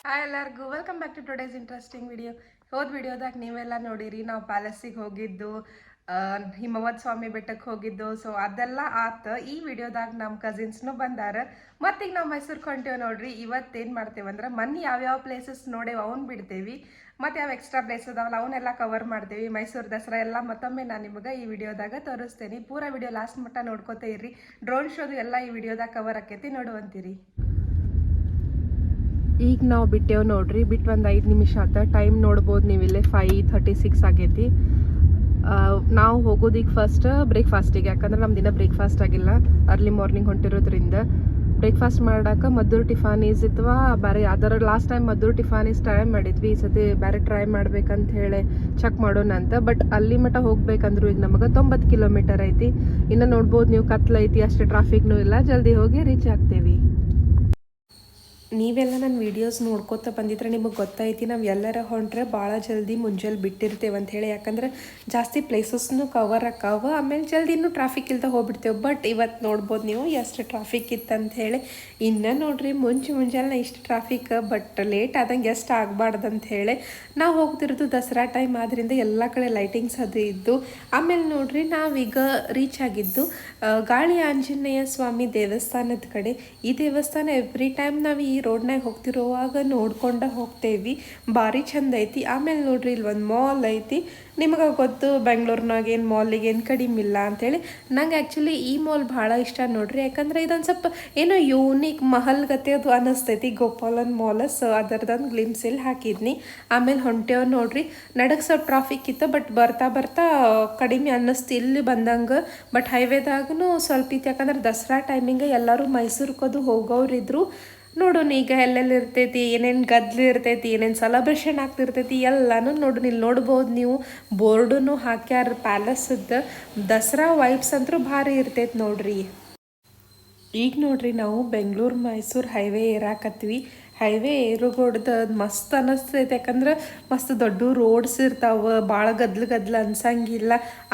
Hi ಎಲ್ಲರಿಗೂ welcome back to today's interesting video. ಹೋದ ವಿಡಿಯೋದಾಗ ನೀವೆಲ್ಲ ನೋಡಿರಿ, ನಾವು ಪ್ಯಾಲೇಸಿಗೆ ಹೋಗಿದ್ದು, ಹಿಮವದ್ ಸ್ವಾಮಿ ಬೆಟ್ಟಕ್ಕೆ ಹೋಗಿದ್ದು. ಸೊ ಅದೆಲ್ಲ ಆತ. ಈ ವಿಡಿಯೋದಾಗ ನಮ್ಮ ಕಸಿನ್ಸ್ನು ಬಂದಾರ. ಮತ್ತೀಗ ನಾವು ಮೈಸೂರಿಗೆ ಹೊಂಟೇವೆ ನೋಡ್ರಿ. ಇವತ್ತೇನು ಮಾಡ್ತೇವೆ ಅಂದ್ರೆ ಮೊನ್ನೆ ಯಾವ್ಯಾವ ಪ್ಲೇಸಸ್ ನೋಡೇವೆ ಅವ್ನು ಬಿಡ್ತೇವಿ, ಮತ್ತು ಯಾವ ಎಕ್ಸ್ಟ್ರಾ ಪ್ಲೇಸ್ ಅದಾವಲ್ಲ ಅವನ್ನೆಲ್ಲ ಕವರ್ ಮಾಡ್ತೇವೆ. ಮೈಸೂರು ದಸರಾ ಎಲ್ಲ ಮತ್ತೊಮ್ಮೆ ನಾನು ನಿಮಗೆ ಈ ವಿಡಿಯೋದಾಗ ತೋರಿಸ್ತೇನೆ. ಪೂರಾ ವಿಡಿಯೋ ಲಾಸ್ಟ್ ಮಟ್ಟ ನೋಡ್ಕೋತಾ ಇರ್ರಿ. ಡ್ರೋನ್ ಶೋದು ಎಲ್ಲ ಈ ವಿಡಿಯೋದಾಗ ಕವರ್ ಆಕೈತಿ, ನೋಡುವಂತೀರಿ. ಈಗ ನಾವು ಬಿಟ್ಟೇವು ನೋಡ್ರಿ, ಬಿಟ್ಟು ಒಂದು 5 ನಿಮಿಷ ಆತ. ಟೈಮ್ ನೋಡ್ಬೋದು ನೀವು ಇಲ್ಲೇ 5:36 ಆಗೈತಿ. ನಾವು ಹೋಗೋದೀಗ ಫಸ್ಟ್ ಬ್ರೇಕ್ಫಾಸ್ಟಿಗೆ, ಯಾಕಂದ್ರೆ ನಮ್ಮ ದಿನ ಬ್ರೇಕ್ಫಾಸ್ಟ್ ಆಗಿಲ್ಲ, ಅರ್ಲಿ ಮಾರ್ನಿಂಗ್ ಹೊಂಟಿರೋದ್ರಿಂದ. ಬ್ರೇಕ್ಫಾಸ್ಟ್ ಮಾಡೋಕೆ ಮದ್ದೂರು ಟಿಫಾನೀಸ್ ಅಥವಾ ಬೇರೆ ಯಾವ್ದಾರು. ಲಾಸ್ಟ್ ಟೈಮ್ ಮದ್ದೂರು ಟಿಫಾನೀಸ್ ಟ್ರೈ ಮಾಡಿದ್ವಿ, ಈ ಸತಿ ಬೇರೆ ಟ್ರೈ ಮಾಡ್ಬೇಕಂತ ಹೇಳಿ ಚೆಕ್ ಮಾಡೋಣ ಅಂತ. ಬಟ್ ಅಲ್ಲಿ ಮಟ್ಟ ಹೋಗ್ಬೇಕಂದ್ರು ಈಗ ನಮಗೆ 90 ಕಿಲೋಮೀಟರ್ ಐತಿ. ಇನ್ನು ನೋಡ್ಬೋದು ನೀವು, ಕತ್ಲೈತಿ, ಅಷ್ಟು ಟ್ರಾಫಿಕ್ನೂ ಇಲ್ಲ, ಜಲ್ದಿ ಹೋಗಿ ರೀಚ್ ಆಗ್ತೇವಿ. ನೀವೆಲ್ಲ ನನ್ನ ವೀಡಿಯೋಸ್ ನೋಡ್ಕೊತ ಬಂದಿದ್ರೆ ನಿಮಗೆ ಗೊತ್ತೈತಿ, ನಾವು ಎಲ್ಲರ ಹೊಂಟ್ರೆ ಭಾಳ ಜಲ್ದಿ ಮುಂಜಾನೆ ಬಿಟ್ಟಿರ್ತೇವೆ ಅಂಥೇಳಿ. ಯಾಕಂದ್ರೆ ಜಾಸ್ತಿ ಪ್ಲೇಸಸ್ನು ಕವರ್ ಆಕಾವ, ಆಮೇಲೆ ಜಲ್ದಿ ಇನ್ನೂ ಟ್ರಾಫಿಕ್ ಇಲ್ದ ಹೋಗ್ಬಿಡ್ತೇವೆ. ಬಟ್ ಇವತ್ತು ನೋಡ್ಬೋದು ನೀವು ಎಷ್ಟು ಟ್ರಾಫಿಕ್ ಇತ್ತಂತ ಹೇಳಿ. ಇನ್ನು ನೋಡ್ರಿ ಮುಂಜಾನೆ ಇಷ್ಟು ಟ್ರಾಫಿಕ್, ಬಟ್ ಲೇಟ್ ಆದಂಗೆ ಎಷ್ಟು ಆಗಬಾರ್ದು ಅಂತ ಹೇಳಿ ನಾವು ಹೋಗ್ತಿರೋದು ದಸರಾ ಟೈಮ್ ಆದ್ರಿಂದ ಎಲ್ಲ ಕಡೆ ಲೈಟಿಂಗ್ಸ್ ಅದು ಇದ್ದು. ಆಮೇಲೆ ನೋಡ್ರಿ ನಾವೀಗ ರೀಚ್ ಆಗಿದ್ದು ಗಾಳಿ ಆಂಜನೇಯ ಸ್ವಾಮಿ ದೇವಸ್ಥಾನದ ಕಡೆ. ಈ ದೇವಸ್ಥಾನ ಎವ್ರಿ ಟೈಮ್ ನಾವು ಈ ರೋಡ್ನಾಗ ಹೋಗ್ತಿರುವಾಗ ನೋಡ್ಕೊಂಡ ಹೋಗ್ತೇವಿ, ಭಾರಿ ಚಂದ ಐತಿ. ಆಮೇಲೆ ನೋಡ್ರಿ ಇಲ್ಲಿ ಒಂದು ಮಾಲ್ ಐತಿ. ನಿಮಗೆ ಗೊತ್ತು ಬೆಂಗ್ಳೂರ್ನಾಗ ಏನು ಮಾಲಿಗೆ ಏನು ಕಡಿಮೆ ಇಲ್ಲ ಅಂಥೇಳಿ. ನಂಗೆ ಆ್ಯಕ್ಚುಲಿ ಈ ಮಾಲ್ ಭಾಳ ಇಷ್ಟ ನೋಡ್ರಿ, ಯಾಕಂದ್ರೆ ಇದೊಂದು ಸ್ವಲ್ಪ ಏನೋ ಯೂನಿಕ್ ಮಹಲ್ ಗತೆ ಅದು ಅನ್ನಿಸ್ತೈತಿ, ಗೋಪಾಲನ್ ಮಾಲ್. ಸೊ ಅದರದೊಂದು ಗ್ಲಿಮ್ಸ್ ಇಲ್ಲಿ ಹಾಕಿದ್ನಿ. ಆಮೇಲೆ ಹೊಂಟೇವ್ ನೋಡ್ರಿ, ನಡಕ್ಕೆ ಸ್ವಲ್ಪ ಟ್ರಾಫಿಕ್ ಇತ್ತು, ಬಟ್ ಬರ್ತಾ ಕಡಿಮೆ ಅನ್ನಿಸ್ತು ಇಲ್ಲಿ ಬಂದಂಗೆ. ಬಟ್ ಹೈವೇದಾಗೂ ಸ್ವಲ್ಪ ಇತ್ತು, ಯಾಕಂದ್ರೆ ದಸರಾ ಟೈಮಿಂಗ್ ಎಲ್ಲರೂ ಮೈಸೂರ್ಗದು ಹೋಗೋರಿದ್ರು. ನೋಡೋಣ ಈಗ ಎಲ್ಲೆಲ್ಲಿ ಇರ್ತೈತಿ, ಏನೇನು ಗದ್ಲು ಇರ್ತೈತಿ, ಏನೇನು ಸೆಲೆಬ್ರೇಷನ್ ಆಗ್ತಿರ್ತೈತಿ ಎಲ್ಲನೂ ನೋಡೋಣ. ಇಲ್ಲಿ ನೋಡ್ಬೋದು ನೀವು, ಬೋರ್ಡನ್ನು ಹಾಕ್ಯಾರ ಪ್ಯಾಲೇಸದ್ದು. ದಸರಾ ವೈಬ್ಸ್ ಅಂತೂ ಭಾರಿ ಇರ್ತೈತಿ ನೋಡ್ರಿ. ಈಗ ನೋಡ್ರಿ ನಾವು ಬೆಂಗಳೂರು ಮೈಸೂರು ಹೈವೇ ಏರಾಕತ್ವಿ. ಹೈವೇ ಏರುಗೋಡ್ದು ಮಸ್ತ್ ಅನ್ನಿಸ್ತೈತೆ, ಯಾಕಂದ್ರೆ ಮಸ್ತ್ ದೊಡ್ಡ ರೋಡ್ಸ್ ಇರ್ತಾವೆ, ಭಾಳ ಗದ್ಲು ಅನ್ಸಂಗಿಲ್ಲ.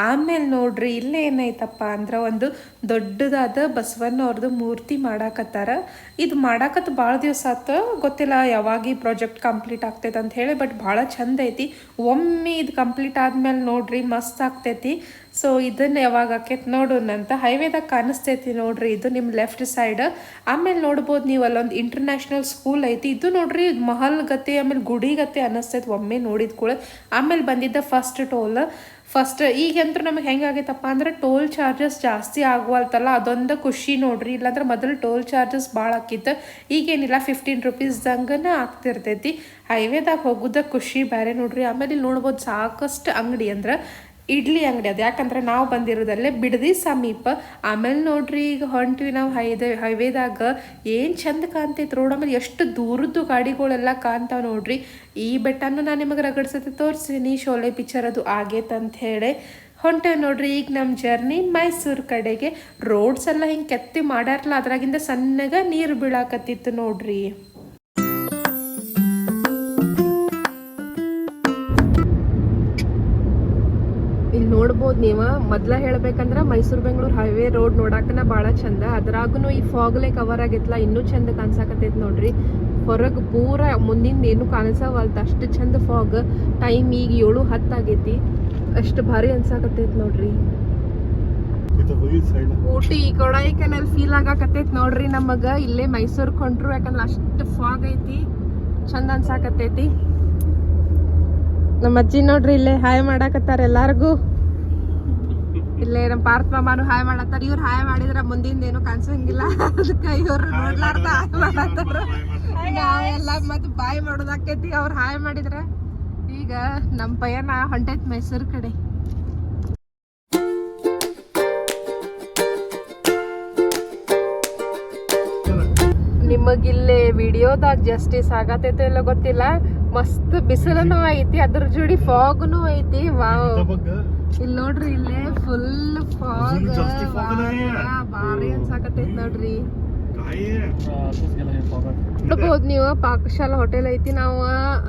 ಆಮೇಲೆ ನೋಡ್ರಿ ಇಲ್ಲೇ ಏನೈತಪ್ಪ ಅಂದ್ರೆ ಒಂದು ದೊಡ್ಡದಾದ ಬಸವಣ್ಣ ಅವ್ರದ್ದು ಮೂರ್ತಿ ಮಾಡಾಕತ್ತಾರ. ಇದು ಮಾಡಾಕತ್ತು ಭಾಳ ದಿವಸ ಆತು, ಗೊತ್ತಿಲ್ಲ ಯಾವಾಗ ಈ ಪ್ರಾಜೆಕ್ಟ್ ಕಂಪ್ಲೀಟ್ ಆಗ್ತೈತೆ ಅಂತ ಹೇಳಿ. ಬಟ್ ಭಾಳ ಚಂದ ಐತಿ. ಒಮ್ಮೆ ಇದು ಕಂಪ್ಲೀಟ್ ಆದ್ಮೇಲೆ ನೋಡ್ರಿ ಮಸ್ತ್ ಆಗ್ತೈತಿ. ಸೊ ಇದನ್ನು ಯಾವಾಗ ಆಕೈತಿ ನೋಡೋಣಂತ. ಹೈವೇದಾಗ ಕಾಣಿಸ್ತೈತಿ ನೋಡ್ರಿ, ಇದು ನಿಮ್ಮ ಲೆಫ್ಟ್ ಸೈಡ್. ಆಮೇಲೆ ನೋಡ್ಬೋದು ನೀವು ಅಲ್ಲೊಂದು ಇಂಟರ್ನ್ಯಾಷನಲ್ ಸ್ಕೂಲ್ ಐತಿ. ಇದು ನೋಡ್ರಿ ಮಹಲ್ ಗತೆ, ಆಮೇಲೆ ಗುಡಿ ಗತೆ ಅನ್ನಿಸ್ತೈತಿ ಒಮ್ಮೆ ನೋಡಿದ ಕೂಡ. ಆಮೇಲೆ ಬಂದಿದ್ದ ಫಸ್ಟ್ ಈಗಂತೂ ನಮಗೆ ಹೆಂಗಾಗೈತಪ್ಪ ಅಂದ್ರೆ ಟೋಲ್ ಚಾರ್ಜಸ್ ಜಾಸ್ತಿ ಆಗುವಲ್ತಲ್ಲ, ಅದೊಂದು ಖುಷಿ ನೋಡ್ರಿ. ಇಲ್ಲಾಂದ್ರೆ ಮೊದಲು ಟೋಲ್ ಚಾರ್ಜಸ್ ಭಾಳ ಆಕಿತ್ತು, ಈಗೇನಿಲ್ಲ 15 ರೂಪೀಸ್ದಂಗನ ಆಗ್ತಿರ್ತೈತಿ. ಹೈವೇದಾಗ ಹೋಗೋದ ಖುಷಿ ಬೇರೆ ನೋಡ್ರಿ. ಆಮೇಲೆ ಇಲ್ಲಿ ನೋಡ್ಬೋದು ಸಾಕಷ್ಟು ಅಂಗಡಿ, ಅಂದ್ರೆ ಇಡ್ಲಿ ಅಂಗಡಿ ಅದು, ಯಾಕಂದ್ರೆ ನಾವು ಬಂದಿರೋದಲ್ಲೇ ಬಿಡದಿ ಸಮೀಪ. ಆಮೇಲೆ ನೋಡ್ರಿ ಈಗ ಹೊಂಟ್ವಿ ನಾವು ಹೈವೇದಾಗ. ಏನು ಚಂದ ಕಾಣ್ತೈತೆ ರೋಡ್. ಆಮೇಲೆ ಎಷ್ಟು ದೂರದ್ದು ಗಾಡಿಗಳೆಲ್ಲ ಕಾಣ್ತಾವೆ ನೋಡ್ರಿ. ಈ ಬೆಟ್ಟನೂ ನಾನು ನಿಮಗೆ ರಗಡ್ಸತಿ ತೋರಿಸ್ತೀನಿ, ಶೋಲೆ ಪಿಕ್ಚರ್ ಅದು ಆಗೈತಂತ ಹೇಳಿ. ಹೊಂಟೇವೆ ನೋಡ್ರಿ ಈಗ ನಮ್ಮ ಜರ್ನಿ ಮೈಸೂರು ಕಡೆಗೆ. ರೋಡ್ಸ್ ಎಲ್ಲ ಹಿಂಗೆ ಕೆತ್ತಿ ಮಾಡ್ಯಾರಲ್ಲ, ಅದ್ರಾಗಿಂದ ಸಣ್ಣಗೆ ನೀರು ಬೀಳಾಕತ್ತಿತ್ತು ನೋಡ್ರಿ. ಇಲ್ಲಿ ನೋಡ್ಬೋದು ನೀವು, ಮೊದ್ಲ ಹೇಳ್ಬೇಕಂದ್ರೆ ಮೈಸೂರು ಬೆಂಗಳೂರು ಹೈವೇ ರೋಡ್ ನೋಡಾಕನ ಭಾಳ ಚಂದ. ಅದ್ರಾಗೂ ಈ ಫಾಗ್ಲೇ ಕವರ್ ಆಗೈತ್ಲ, ಇನ್ನೂ ಚಂದ ಕಾಣಿಸಾಕತ್ತೈತಿ ನೋಡ್ರಿ. ಹೊರಗೆ ಪೂರ ಮುಂದಿಂದ ಏನು ಕಾಣಿಸವಲ್ತ, ಅಷ್ಟು ಚಂದ ಫಾಗ್. ಟೈಮ್ ಈಗ 7:10 ಆಗೈತಿ, ಅಷ್ಟು ಭಾರಿ ಅನ್ಸಾಕತ್ತೈತಿ ನೋಡ್ರಿ. ಊಟಿ ಕೊಡೈಕೆನಾಲ್ ಫೀಲ್ ಆಗಾಕತ್ತೈತಿ ನೋಡ್ರಿ ನಮಗ. ಇಲ್ಲೇ ಮೈಸೂರ್ಗೆ ಕೊಂಡ್ರು, ಯಾಕಂದ್ರೆ ಅಷ್ಟು ಫಾಗ್ ಐತಿ, ಚಂದ ಅನ್ಸಾಕತ್ತೈತಿ. ನಮ್ಮ ಅಜ್ಜಿ ನೋಡ್ರಿ ಇಲ್ಲೇ ಹಾಯ್ ಮಾಡಾಕತ್ತಾರ ಎಲ್ಲಾರ್ಗು. ಇಲ್ಲೇ ನಮ್ಮ ಪಾರ್ಥ ಮಾಮಾನು ಹಾಯ್ ಮಾಡತ್ತಾರ. ಇವ್ರು ಹಾಯ್ ಮಾಡಿದ್ರ ಮುಂದಿಂದ ಏನು ಕಾಣಿಸಂಗಿಲ್ಲ, ಅದಕ್ಕೆ ಇವ್ರು ನೋಡ್ಲಾರ್ದ ಹಾಯ್ ಮಾಡತ್ತಾರ. ನಾವೆಲ್ಲ ಮತ್ತೆ ಬಾಯ್ ಮಾಡೋದಾಕೈತಿ ಅವ್ರು ಹಾಯ್ ಮಾಡಿದ್ರ. ಈಗ ನಮ್ಮ ಪಯಣ ಹೊಂಟೈತಿ ಮೈಸೂರು ಕಡೆ. ನಿಮಗಿಲ್ಲೇ ವಿಡಿಯೋದಾಗ ಜಸ್ಟಿಸ್ ಆಗತೈತೆ ಇಲ್ಲ ಗೊತ್ತಿಲ್ಲ, ಮಸ್ತ್ ಬಿಸಿಲೂ ಐತಿ, ಅದ್ರ ಜೋಡಿ ಫಾಗ್ನು ಐತಿ. ವಾವ್, ಇಲ್ಲಿ ನೋಡ್ರಿ ಇಲ್ಲೇ ಫುಲ್ ಫಾಗ್, ಭಾರಿ ಅನ್ಸಾಕತೈತಿ ನೋಡ್ರಿ. ನೋಡ್ಬೋದು ನೀವು, ಪಾಕಶಾಲಾ ಹೋಟೆಲ್ ಐತಿ. ನಾವು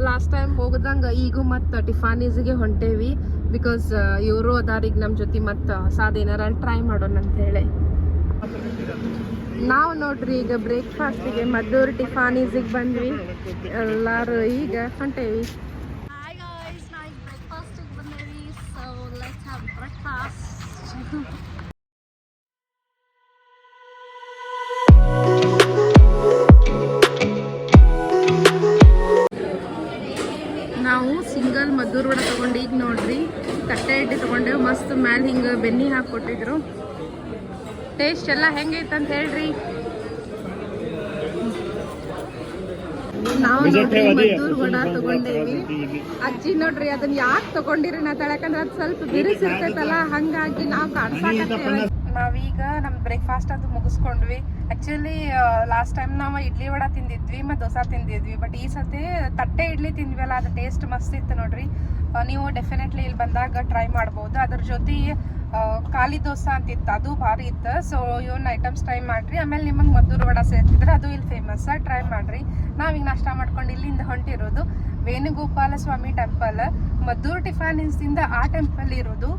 ಲಾಸ್ಟ್ ಟೈಮ್ ಹೋಗದಂಗ ಈಗ ಮತ್ತೆ ಟಿಫಾನೀಸ್ಗೆ ಹೊಂಟೇವಿ, ಬಿಕಾಸ್ ಇವರು ಅದಾರೀಗ ನಮ್ಮ ಜೊತೆ ಮತ್ತೆ ಹೊಸಾದ ಏನಾರ ಟ್ರೈ ಮಾಡೋಣ ಅಂತ ಹೇಳಿ. ನಾವು ನೋಡ್ರಿ ಈಗ ಬ್ರೇಕ್ಫಾಸ್ಟಿಗೆ ಮದ್ದೂರು ಟಿಫಾನೀಸಿಗೆ ಬಂದ್ವಿ. ಎಲ್ಲರೂ ಈಗ ಹೊಂಟೇವಿ. Hi guys, nice breakfast ಬಂದೇವಿ. So let's have breakfast. ನಾವು ಸಿಂಗಲ್ ಮದ್ದೂರು ವಡೆ ತೊಗೊಂಡು ಈಗ ನೋಡ್ರಿ ತಟ್ಟೆ ಇಡ್ಲಿ ತೊಗೊಂಡೇವು. ಮಸ್ತ್ ಮ್ಯಾಲೆ ಹಿಂಗೆ ಬೆನ್ನಿ ಹಾಕ್ಕೊಟ್ಟಿದ್ರು. ಟೇಸ್ಟ್ ಎಲ್ಲ ಹೆಂಗೈತೆ ಅಂತ ಹೇಳ್ರಿ. ನಾವು ನೋಡ್ರಿ ಮದ್ದೂರು ವಡ ತಗೊಂಡೇವಿ. ಅಜ್ಜಿ ನೋಡ್ರಿ ಅದನ್ನ ಯಾಕೆ ತಗೊಂಡಿರಿ ನಾ ಯಾಕಂದ್ರೆ ಅದು ಸ್ವಲ್ಪ ಬಿರುಸಿರ್ತೈತಲ್ಲ, ಹಂಗಾಗಿ ನಾವು ಕಾಡ್ಸಾಕತ್ತೇವೆ. ನಾವೀಗ ನಮ್ಮ ಬ್ರೇಕ್ಫಾಸ್ಟ್ ಅದು ಮುಗಿಸ್ಕೊಂಡ್ವಿ. ಆ್ಯಕ್ಚುಲಿ ಲಾಸ್ಟ್ ಟೈಮ್ ನಾವು ಇಡ್ಲಿ ವಡ ತಿಂದಿದ್ವಿ ಮತ್ತು ದೋಸೆ ತಿಂದಿದ್ವಿ. ಬಟ್ ಈ ಸತಿ ತಟ್ಟೆ ಇಡ್ಲಿ ತಿಂದ್ವಲ್ಲ, ಅದು ಟೇಸ್ಟ್ ಮಸ್ತ್ ಇತ್ತು ನೋಡ್ರಿ. ನೀವು ಡೆಫಿನೆಟ್ಲಿ ಇಲ್ಲಿ ಬಂದಾಗ ಟ್ರೈ ಮಾಡ್ಬೋದು. ಅದ್ರ ಜೊತೆ ಖಾಲಿ ದೋಸೆ ಅಂತಿತ್ತು, ಅದು ಭಾರಿ ಇತ್ತು. ಸೊ ಇವನ್ ಐಟಮ್ಸ್ ಟ್ರೈ ಮಾಡ್ರಿ. ಆಮೇಲೆ ನಿಮಗೆ ಮದ್ದೂರು ವಡ ಸೇರ್ತಿದ್ರೆ ಅದು ಇಲ್ಲಿ ಫೇಮಸ್, ಟ್ರೈ ಮಾಡ್ರಿ. ನಾವೀಗ ನಾಷ್ಟ ಮಾಡ್ಕೊಂಡು ಇಲ್ಲಿಂದ ಹೊಂಟಿರೋದು ವೇಣುಗೋಪಾಲ ಸ್ವಾಮಿ ಟೆಂಪಲ್. ಮದ್ದೂರು ಟಿಫಾನಿನ್ಸಿಂದ ಆ ಟೆಂಪಲ್ ಇರೋದು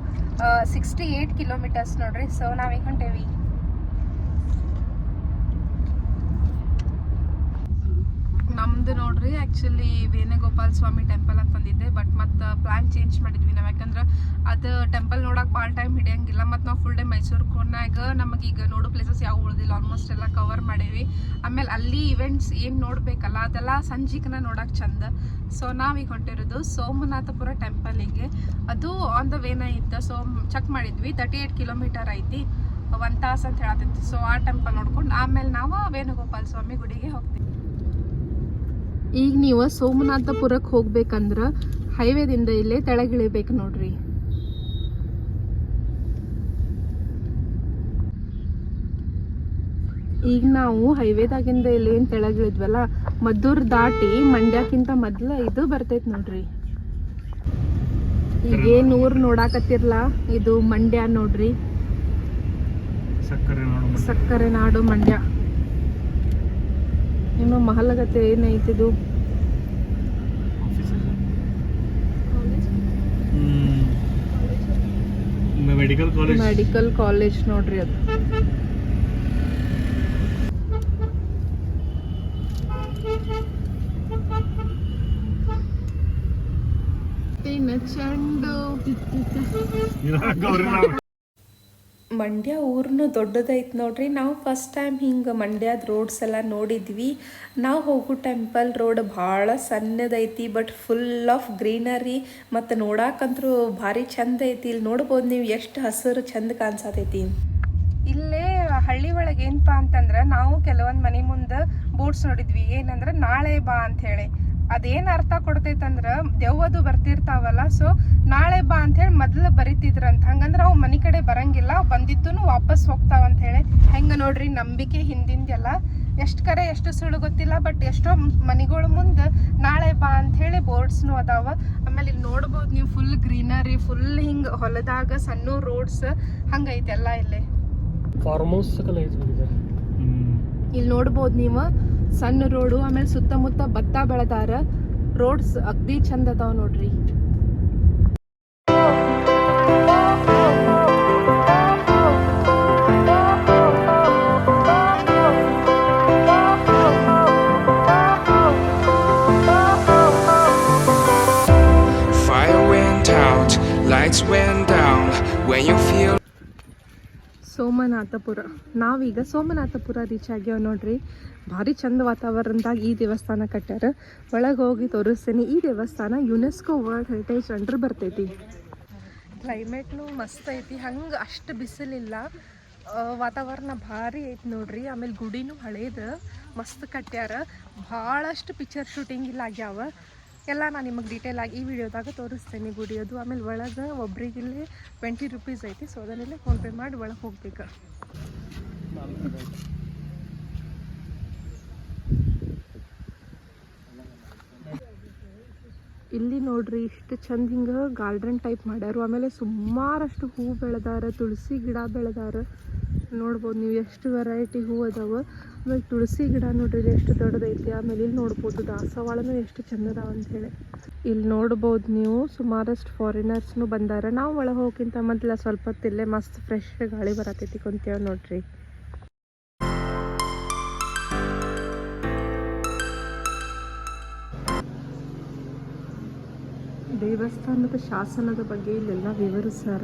68 ಕಿಲೋಮೀಟರ್ಸ್ ನೋಡ್ರಿ. ಸೊ ನಾವೀಗ ಹೊಂಟೇವಿ. ನಮ್ದು ನೋಡ್ರಿ ಆ್ಯಕ್ಚುಲಿ ವೇಣುಗೋಪಾಲ ಸ್ವಾಮಿ ಟೆಂಪಲ್ ಅಂತಂದಿದ್ದೆ, ಬಟ್ ಮತ್ತು ಪ್ಲ್ಯಾನ್ ಚೇಂಜ್ ಮಾಡಿದ್ವಿ ನಾವು. ಯಾಕಂದ್ರೆ ಅದು ಟೆಂಪಲ್ ನೋಡೋಕೆ ಭಾಳ ಟೈಮ್ ಹಿಡಿಯಂಗಿಲ್ಲ. ಮತ್ತು ನಾವು ಫುಲ್ ಡೇ ಮೈಸೂರು ಕೋರ್ನಾಗ ನಮಗೀಗ ನೋಡೋ ಪ್ಲೇಸಸ್ ಯಾವ ಉಳಿದಿಲ್ಲ, ಆಲ್ಮೋಸ್ಟ್ ಎಲ್ಲ ಕವರ್ ಮಾಡೇವಿ. ಆಮೇಲೆ ಅಲ್ಲಿ ಇವೆಂಟ್ಸ್ ಏನು ನೋಡಬೇಕಲ್ಲ ಅದೆಲ್ಲ ಸಂಜೆಗನ ನೋಡೋಕೆ ಚಂದ. ಸೊ ನಾವೀಗ ಹೊಂಟಿರೋದು ಸೋಮನಾಥಪುರ ಟೆಂಪಲಿಗೆ. ಅದು ಆನ್ ದ ವೇನ ಇತ್ತು. ಸೊ ಚೆಕ್ ಮಾಡಿದ್ವಿ, 38 ಕಿಲೋಮೀಟರ್ ಐತಿ, 1 ತಾಸು ಅಂತ ಹೇಳತ್ತಿತ್ತು. ಸೊ ಆ ಟೆಂಪಲ್ ನೋಡ್ಕೊಂಡು ಆಮೇಲೆ ನಾವು ವೇಣುಗೋಪಾಲ ಸ್ವಾಮಿ ಗುಡಿಗೆ ಹೋಗ್ತೀವಿ. ಈಗ ನೀವು ಸೋಮನಾಥಪುರಕ್ಕೆ ಹೋಗ್ಬೇಕಂದ್ರೆ ಹೈವೇದಿಂದ ಇಲ್ಲೇ ತೆಳಗಿಳಿಬೇಕು ನೋಡ್ರಿ. ಈಗ ನಾವು ಹೈವೇದಾಗಿಂದ ಇಲ್ಲೇನು ತೆಳಗಿಳಿದ್ವಲ್ಲ, ಮದ್ದೂರು ದಾಟಿ ಮಂಡ್ಯಕ್ಕಿಂತ ಮೊದ್ಲು ಇದು ಬರ್ತೈತೆ ನೋಡ್ರಿ. ಈಗೇನು ಊರು ನೋಡಾಕತ್ತಿರ್ಲ, ಇದು ಮಂಡ್ಯ ನೋಡ್ರಿ, ಸಕ್ಕರೆ ನಾಡು ಮಂಡ್ಯ. ಏನೋ ಮಹಲಗತ್ತೆ ಏನೈತಿದು, ಮೆಡಿಕಲ್ ಕಾಲೇಜ್ ನೋಡ್ರಿ. ಅದು ಚೆಂಡು. ಮಂಡ್ಯ ಊರ್ನು ದೊಡ್ಡದೈತೆ ನೋಡ್ರಿ. ನಾವು ಫಸ್ಟ್ ಟೈಮ್ ಹಿಂಗೆ ಮಂಡ್ಯದ ರೋಡ್ಸ್ ಎಲ್ಲ ನೋಡಿದ್ವಿ. ನಾವು ಹೋಗೋ ಟೆಂಪಲ್ ರೋಡ್ ಭಾಳ ಸಣ್ಣದೈತಿ, ಬಟ್ ಫುಲ್ ಆಫ್ ಗ್ರೀನರಿ ಮತ್ತು ನೋಡಾಕಂತೂ ಭಾರಿ ಚಂದ ಐತಿ. ಇಲ್ಲಿ ನೋಡ್ಬೋದು ನೀವು ಎಷ್ಟು ಹಸಿರು ಚಂದ ಕಾಣಿಸತೈತಿ. ಇಲ್ಲೇ ಹಳ್ಳಿ ಒಳಗೆ ಏನಪ್ಪ ಅಂತಂದ್ರೆ, ನಾವು ಕೆಲವೊಂದು ಮನೆ ಮುಂದೆ ಬೋರ್ಡ್ಸ್ ನೋಡಿದ್ವಿ, ಏನಂದ್ರೆ ನಾಳೆ ಬಾ ಅಂತ ಹೇಳಿ. ಅದೇನು ಅರ್ಥ ಕೊಡ್ತೈತಂದ್ರೆ ದೆವ್ವದು ಬರ್ತಿರ್ತಾವಲ್ಲ, ಸೊ ನಾಳೆ ಬಾ ಅಂತ ಹೇಳಿ ಮೊದಲು ಬರಿತಿದ್ರಂತ. ಹಂಗಂದ್ರೆ ಅವು ಮನೆ ಕಡೆ ಬರಂಗಿಲ್ಲ, ಬಂದಿದ್ದು ವಾಪಸ್ ಹೋಗ್ತಾವಂತ ಹೇಳಿ. ಹೆಂಗೆ ನೋಡ್ರಿ ನಂಬಿಕೆ ಹಿಂದಿಂದೆಲ್ಲ. ಎಷ್ಟು ಕರೆ ಎಷ್ಟು ಸುಳ್ಳು ಗೊತ್ತಿಲ್ಲ, ಬಟ್ ಎಷ್ಟೋ ಮನೆಗಳ ಮುಂದೆ ನಾಳೆ ಬಾ ಅಂತ ಹೇಳಿ ಬೋರ್ಡ್ಸ್ನು ಅದಾವ. ಆಮೇಲೆ ಇಲ್ಲಿ ನೋಡ್ಬೋದು ನೀವು ಫುಲ್ ಗ್ರೀನರಿ, ಫುಲ್ ಹಿಂಗೆ ಹೊಲದಾಗ ಸಣ್ಣ ರೋಡ್ಸ್ ಹಂಗೈತೆ ಎಲ್ಲ. ಇಲ್ಲೇ ಇಲ್ಲಿ ನೋಡ್ಬೋದು ನೀವು ಸಣ್ಣ ರೋಡು, ಆಮೇಲೆ ಸುತ್ತಮುತ್ತ ಭತ್ತ ಬೆಳೆದಾರ. ರೋಡ್ಸ್ ಅಗ್ದಿ ಚಂದ ಅದಾವ ನೋಡ್ರಿ. Fire went out, lights went down when you feel. Somanathapura. ನಾವೀಗ ಸೋಮನಾಥಪುರ ರೀಚ್ ಆಗ್ಯಾವ ನೋಡ್ರಿ. ಭಾರಿ ಚಂದ ವಾತಾವರಣದಾಗ ಈ ದೇವಸ್ಥಾನ ಕಟ್ಟ್ಯಾರ. ಒಳಗೆ ಹೋಗಿ ತೋರಿಸ್ತೀನಿ. ಈ ದೇವಸ್ಥಾನ ಯುನೆಸ್ಕೋ ವರ್ಲ್ಡ್ ಹೆರಿಟೇಜ್ ಅಂಡರ್ ಬರ್ತೈತಿ. ಕ್ಲೈಮೇಟ್ನು ಮಸ್ತ್ ಐತಿ, ಹಂಗೆ ಅಷ್ಟು ಬಿಸಿಲಿಲ್ಲ, ವಾತಾವರಣ ಭಾರಿ ಐತಿ ನೋಡ್ರಿ. ಆಮೇಲೆ ಗುಡಿನೂ ಹಳೇದು ಮಸ್ತ್ ಕಟ್ಟ್ಯಾರ. ಭಾಳಷ್ಟು ಪಿಕ್ಚರ್ ಶೂಟಿಂಗ್ ಇಲ್ಲ ಆಗ್ಯಾವ. ಎಲ್ಲ ನಾನು ನಿಮಗೆ ಡೀಟೇಲ್ ಆಗಿ ಈ ವಿಡಿಯೋದಾಗ ತೋರಿಸ್ತೇನೆ ಗುಡಿಯೋದು. ಆಮೇಲೆ ಒಳಗೆ ಒಬ್ರಿಗಿಲ್ಲೇ 20 ರೂಪೀಸ್ ಐತಿ. ಸೊ ಅದನ್ನೆಲ್ಲ ಫೋನ್ಪೇ ಮಾಡಿ ಒಳಗೆ ಹೋಗ್ಬೇಕು. ಇಲ್ಲಿ ನೋಡ್ರಿ ಇಷ್ಟು ಚಂದ ಹಿಂಗೆ ಗಾರ್ಡನ್ ಟೈಪ್ ಮಾಡ್ಯಾರು. ಆಮೇಲೆ ಸುಮಾರಷ್ಟು ಹೂ ಬೆಳೆದಾರ, ತುಳಸಿ ಗಿಡ ಬೆಳೆದಾರ. ನೋಡ್ಬೋದು ನೀವು ಎಷ್ಟು ವೆರೈಟಿ ಹೂ ಅದಾವ. ಆಮೇಲೆ ತುಳಸಿ ಗಿಡ ನೋಡ್ರಿ ಎಷ್ಟು ದೊಡ್ಡದೈತಿ. ಆಮೇಲೆ ಇಲ್ಲಿ ನೋಡ್ಬೋದು ದಾಸವಾಳನೂ ಎಷ್ಟು ಚಂದದಾವ ಅಂಥೇಳಿ. ಇಲ್ಲಿ ನೋಡ್ಬೋದು ನೀವು ಸುಮಾರಷ್ಟು ಫಾರಿನರ್ಸ್ನು ಬಂದಾರ. ನಾವು ಒಳಗೆ ಹೋಗಿಂತ ಮೊದಲ ಸ್ವಲ್ಪ ಹೊತ್ತಿಲ್ಲೇ ಮಸ್ತ್ ಫ್ರೆಶ್ ಗಾಳಿ ಬರತೈತಿ ಕುಂತೇವೆ ನೋಡ್ರಿ. ದೇವಸ್ಥಾನದ ಶಾಸನದ ಬಗ್ಗೆ ಇಲ್ಲೆಲ್ಲ ವಿವರಿಸ್ಯಾರ,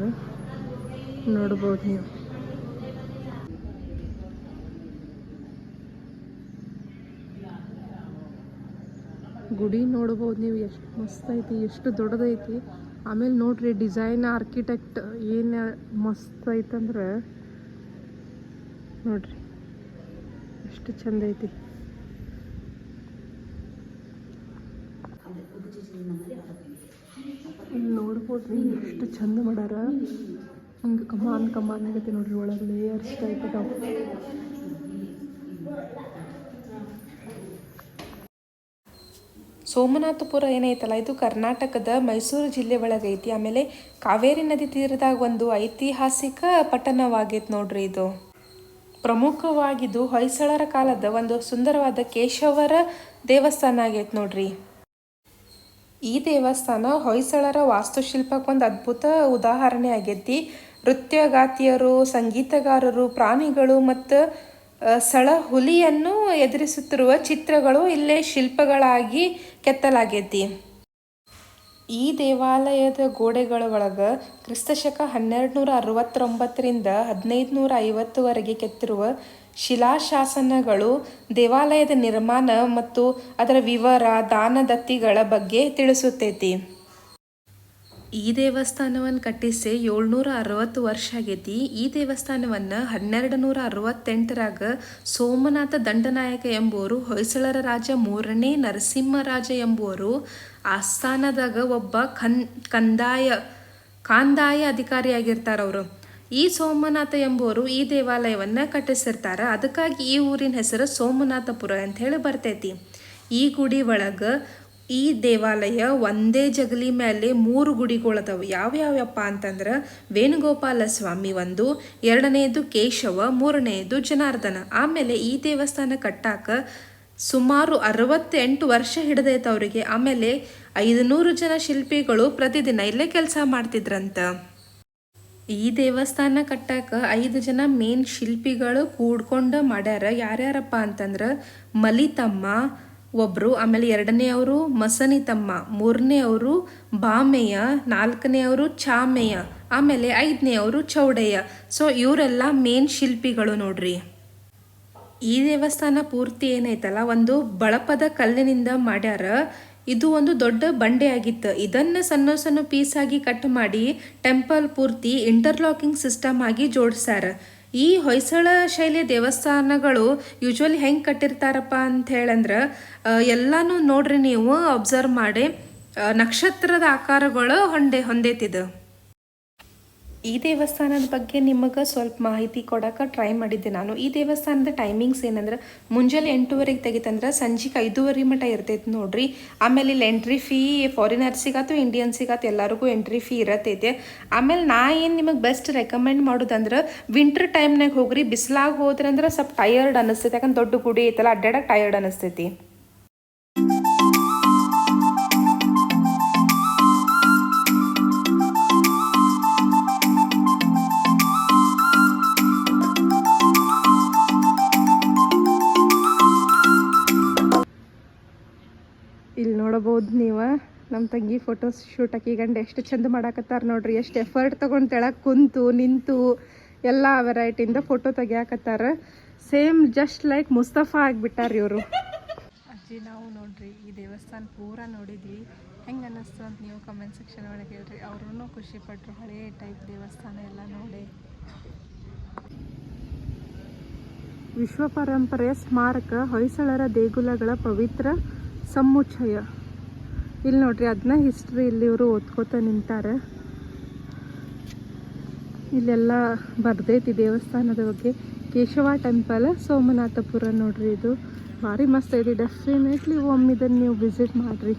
ನೋಡ್ಬೋದು ನೀವು. ಗುಡಿ ನೋಡ್ಬೋದು ನೀವು, ಎಷ್ಟು ಮಸ್ತ್ ಐತಿ, ಎಷ್ಟು ದೊಡ್ಡದೈತಿ. ಆಮೇಲೆ ನೋಡ್ರಿ ಡಿಸೈನ್ ಆರ್ಕಿಟೆಕ್ಟ್ ಏನು ಮಸ್ತ್ ಐತಂದ್ರೆ ನೋಡ್ರಿ ಎಷ್ಟು ಚಂದ ಐತಿ. ಇಲ್ಲಿ ನೋಡ್ಬೋದ್ರಿ ಎಷ್ಟು ಚಂದ ಮಾಡ್ಯಾರ. ಹಂಗೆ ಕಮಾನ್ ಆಗೈತಿ ನೋಡ್ರಿ, ಒಳಗೆ ಲೇಯರ್ಸ್ ಟೈಪ್ ಅದಾವ. ಸೋಮನಾಥಪುರ ಏನೈತಲ್ಲ, ಇದು ಕರ್ನಾಟಕದ ಮೈಸೂರು ಜಿಲ್ಲೆ ಒಳಗೈತಿ. ಆಮೇಲೆ ಕಾವೇರಿ ನದಿ ತೀರದಾಗ ಒಂದು ಐತಿಹಾಸಿಕ ಪಟ್ಟಣವಾಗೈತಿ ನೋಡ್ರಿ. ಇದು ಪ್ರಮುಖವಾಗಿದ್ದು ಹೊಯ್ಸಳರ ಕಾಲದ ಒಂದು ಸುಂದರವಾದ ಕೇಶವರ ದೇವಸ್ಥಾನ ಆಗೈತಿ ನೋಡ್ರಿ. ಈ ದೇವಸ್ಥಾನ ಹೊಯ್ಸಳರ ವಾಸ್ತುಶಿಲ್ಪಕ್ಕೊಂದು ಅದ್ಭುತ ಉದಾಹರಣೆ ಆಗೈತಿ. ನೃತ್ಯಗಾತಿಯರು, ಸಂಗೀತಗಾರರು, ಪ್ರಾಣಿಗಳು ಮತ್ತು ಹುಲಿಯನ್ನು ಎದುರಿಸುತ್ತಿರುವ ಚಿತ್ರಗಳು ಇಲ್ಲೇ ಶಿಲ್ಪಗಳಾಗಿ ಕೆತ್ತಲಾಗೈತಿ. ಈ ದೇವಾಲಯದ ಗೋಡೆಗಳ ಒಳಗೆ ಕ್ರಿಸ್ತಶಕ 1269ರಿಂದ 1550ವರೆಗೆ ಕೆತ್ತಿರುವ ಶಿಲಾಶಾಸನಗಳು ದೇವಾಲಯದ ನಿರ್ಮಾಣ ಮತ್ತು ಅದರ ವಿವರ, ದಾನದತ್ತಿಗಳ ಬಗ್ಗೆ ತಿಳಿಸುತ್ತೈತಿ. ಈ ದೇವಸ್ಥಾನವನ್ನು ಕಟ್ಟಿಸಿ 760 ವರ್ಷ ಆಗೈತಿ. ಈ ದೇವಸ್ಥಾನವನ್ನು 1268ರಾಗ ಸೋಮನಾಥ ದಂಡನಾಯಕ ಎಂಬುವರು, ಹೊಯ್ಸಳರ ರಾಜ 3ನೇ ನರಸಿಂಹರಾಜ ಎಂಬುವರು ಆಸ್ಥಾನದಾಗ ಒಬ್ಬ ಕಂದಾಯ ಅಧಿಕಾರಿಯಾಗಿರ್ತಾರೆ ಅವರು. ಈ ಸೋಮನಾಥ ಎಂಬುವರು ಈ ದೇವಾಲಯವನ್ನು ಕಟ್ಟಿಸಿರ್ತಾರೆ. ಅದಕ್ಕಾಗಿ ಈ ಊರಿನ ಹೆಸರು ಸೋಮನಾಥಪುರ ಅಂತ ಹೇಳಿ ಬರ್ತೈತಿ. ಈ ಗುಡಿ ಒಳಗೆ ಈ ದೇವಾಲಯ ಒಂದೇ ಜಗಲಿ ಮೇಲೆ 3 ಗುಡಿಗಳದಾವೆ. ಯಾವ್ಯಾವಪ್ಪ ಅಂತಂದ್ರೆ ವೇಣುಗೋಪಾಲ ಸ್ವಾಮಿ ಒಂದು, 2ನೇದು ಕೇಶವ, 3ನೇದು ಜನಾರ್ದನ. ಆಮೇಲೆ ಈ ದೇವಸ್ಥಾನ ಕಟ್ಟಾಕ ಸುಮಾರು 68 ವರ್ಷ ಹಿಡಿದೈತೆ ಅವರಿಗೆ. ಆಮೇಲೆ 500 ಜನ ಶಿಲ್ಪಿಗಳು ಪ್ರತಿದಿನ ಇಲ್ಲೇ ಕೆಲಸ ಮಾಡ್ತಿದ್ರಂತ. ಈ ದೇವಸ್ಥಾನ ಕಟ್ಟಾಕ 5 ಜನ ಮೇನ್ ಶಿಲ್ಪಿಗಳು ಕೂಡ್ಕೊಂಡು ಮಾಡ್ಯಾರ. ಯಾರ್ಯಾರಪ್ಪ ಅಂತಂದ್ರೆ ಮಲಿತಮ್ಮ ಒಬ್ರು, ಆಮೇಲೆ 2ನೇಯವರು ಮಸನಿತಮ್ಮ, 3ನೇಯವರು ಬಾಮೆಯ, 4ನೇಯವರು ಚಾಮೆಯ, ಆಮೇಲೆ 5ನೇಯವರು ಚೌಡಯ್ಯ. ಸೊ ಇವರೆಲ್ಲ ಮೇನ್ ಶಿಲ್ಪಿಗಳು ನೋಡ್ರಿ. ಈ ದೇವಸ್ಥಾನ ಪೂರ್ತಿ ಏನೈತಲ್ಲ ಒಂದು ಬಳಪದ ಕಲ್ಲಿನಿಂದ ಮಾಡ್ಯಾರ. ಇದು ಒಂದು ದೊಡ್ಡ ಬಂಡೆ ಆಗಿತ್ತು. ಇದನ್ನು ಸಣ್ಣ ಸಣ್ಣ ಪೀಸ್ ಆಗಿ ಕಟ್ ಮಾಡಿ ಟೆಂಪಲ್ ಪೂರ್ತಿ ಇಂಟರ್ಲಾಕಿಂಗ್ ಸಿಸ್ಟಮ್ ಆಗಿ ಜೋಡಿಸ್ಯಾರ. ಈ ಹೊಯ್ಸಳ ಶೈಲಿಯ ದೇವಸ್ಥಾನಗಳು ಯೂಶ್ವಲಿ ಹೆಂಗೆ ಕಟ್ಟಿರ್ತಾರಪ್ಪ ಅಂತ ಹೇಳಂದ್ರೆ ಎಲ್ಲಾನು ನೋಡ್ರಿ ನೀವು ಅಬ್ಸರ್ವ್ ಮಾಡಿ, ನಕ್ಷತ್ರದ ಆಕಾರಗಳು ಹೊಂದೈತಿದು. ಈ ದೇವಸ್ಥಾನದ ಬಗ್ಗೆ ನಿಮಗೆ ಸ್ವಲ್ಪ ಮಾಹಿತಿ ಕೊಡೋಕೆ ಟ್ರೈ ಮಾಡಿದ್ದೆ ನಾನು. ಈ ದೇವಸ್ಥಾನದ ಟೈಮಿಂಗ್ಸ್ ಏನಂದ್ರೆ ಮುಂಜಾನೆ 8ವರೆಗೆ ತೆಗಿತಂದ್ರೆ ಸಂಜೆಗೆ 5:30 ಮಟ ಇರ್ತೈತೆ ನೋಡ್ರಿ. ಆಮೇಲೆ ಇಲ್ಲಿ ಎಂಟ್ರಿ ಫೀ ಫಾರಿನರ್ಸಿಗಾತು ಇಂಡಿಯನ್ಸಿಗಾತು ಎಲ್ಲರಿಗೂ ಎಂಟ್ರಿ ಫೀ ಇರತ್ತೈತೆ. ಆಮೇಲೆ ನಾ ಏನು ನಿಮಗೆ ಬೆಸ್ಟ್ ರೆಕಮೆಂಡ್ ಮಾಡೋದಂದ್ರೆ ವಿಂಟರ್ ಟೈಮ್ನಾಗ ಹೋಗ್ರಿ. ಬಿಸಿಲಾಗ ಹೋದ್ರಂದ್ರೆ ಸ್ವಲ್ಪ ಟಯರ್ಡ್ ಅನ್ನಿಸ್ತೈತೆ, ಯಾಕಂದ್ರೆ ದೊಡ್ಡ ಗುಡಿ ಐತಲ್ಲ ಅಡ್ಡಾಡಕ್ಕೆ ಟಯರ್ಡ್ ಅನ್ನಿಸ್ತೈತಿ. ಇಲ್ಲಿ ನೋಡಬಹುದು ನೀವು ನಮ್ಮ ತಂಗಿ ಫೋಟೋ ಶೂಟ್ ಹಾಕಿಗಂಡು ಎಷ್ಟು ಚಂದ ಮಾಡಾಕತ್ತಾರ ನೋಡ್ರಿ. ಎಷ್ಟು ಎಫರ್ಟ್ ತೊಗೊಂಡು ತೆಳಗೆ ಕುಂತು ನಿಂತು ಎಲ್ಲ ವೆರೈಟಿಯಿಂದ ಫೋಟೋ ತೆಗಿಯಾಕತ್ತಾರ. ಸೇಮ್ ಜಸ್ಟ್ ಲೈಕ್ ಮುಸ್ತಫಾ ಆಗಿಬಿಟ್ಟಾರ ಇವರು. ಅಜ್ಜಿ ನಾವು ನೋಡ್ರಿ ಈ ದೇವಸ್ಥಾನ ಪೂರ ನೋಡಿದ್ವಿ. ಹೆಂಗೆ ಅನ್ನಿಸ್ತು ಅಂತ ನೀವು ಕಮೆಂಟ್ ಸೆಕ್ಷನ್ ಒಳಗೆ ಹೇಳ್ರಿ. ಅವ್ರೂ ಖುಷಿಪಟ್ಟರು ಹಳೇ ಟೈಪ್ ದೇವಸ್ಥಾನ ಎಲ್ಲ ನೋಡಿ. ವಿಶ್ವ ಪರಂಪರೆಯ ಸ್ಮಾರಕ ಹೊಯ್ಸಳರ ದೇಗುಲಗಳ ಪವಿತ್ರ ಸಮುಚ್ಚಯ. ಇಲ್ಲಿ ನೋಡ್ರಿ ಅದನ್ನ ಹಿಸ್ಟ್ರಿ ಇಲ್ಲಿ ಇವರು ಓದ್ಕೋತ ನಿಂತಾರೆ. ಇಲ್ಲೆಲ್ಲ ಬರ್ದೈತಿ ದೇವಸ್ಥಾನದ ಬಗ್ಗೆ. ಕೇಶವ ಟೆಂಪಲ್ ಸೋಮನಾಥಪುರ ನೋಡ್ರಿ, ಇದು ಭಾರಿ ಮಸ್ತ್ ಐತಿ. ಡೆಫಿನೆಟ್ಲಿ ಒಮ್ಮೆ ಇದನ್ನು ನೀವು ವಿಸಿಟ್ ಮಾಡಿರಿ.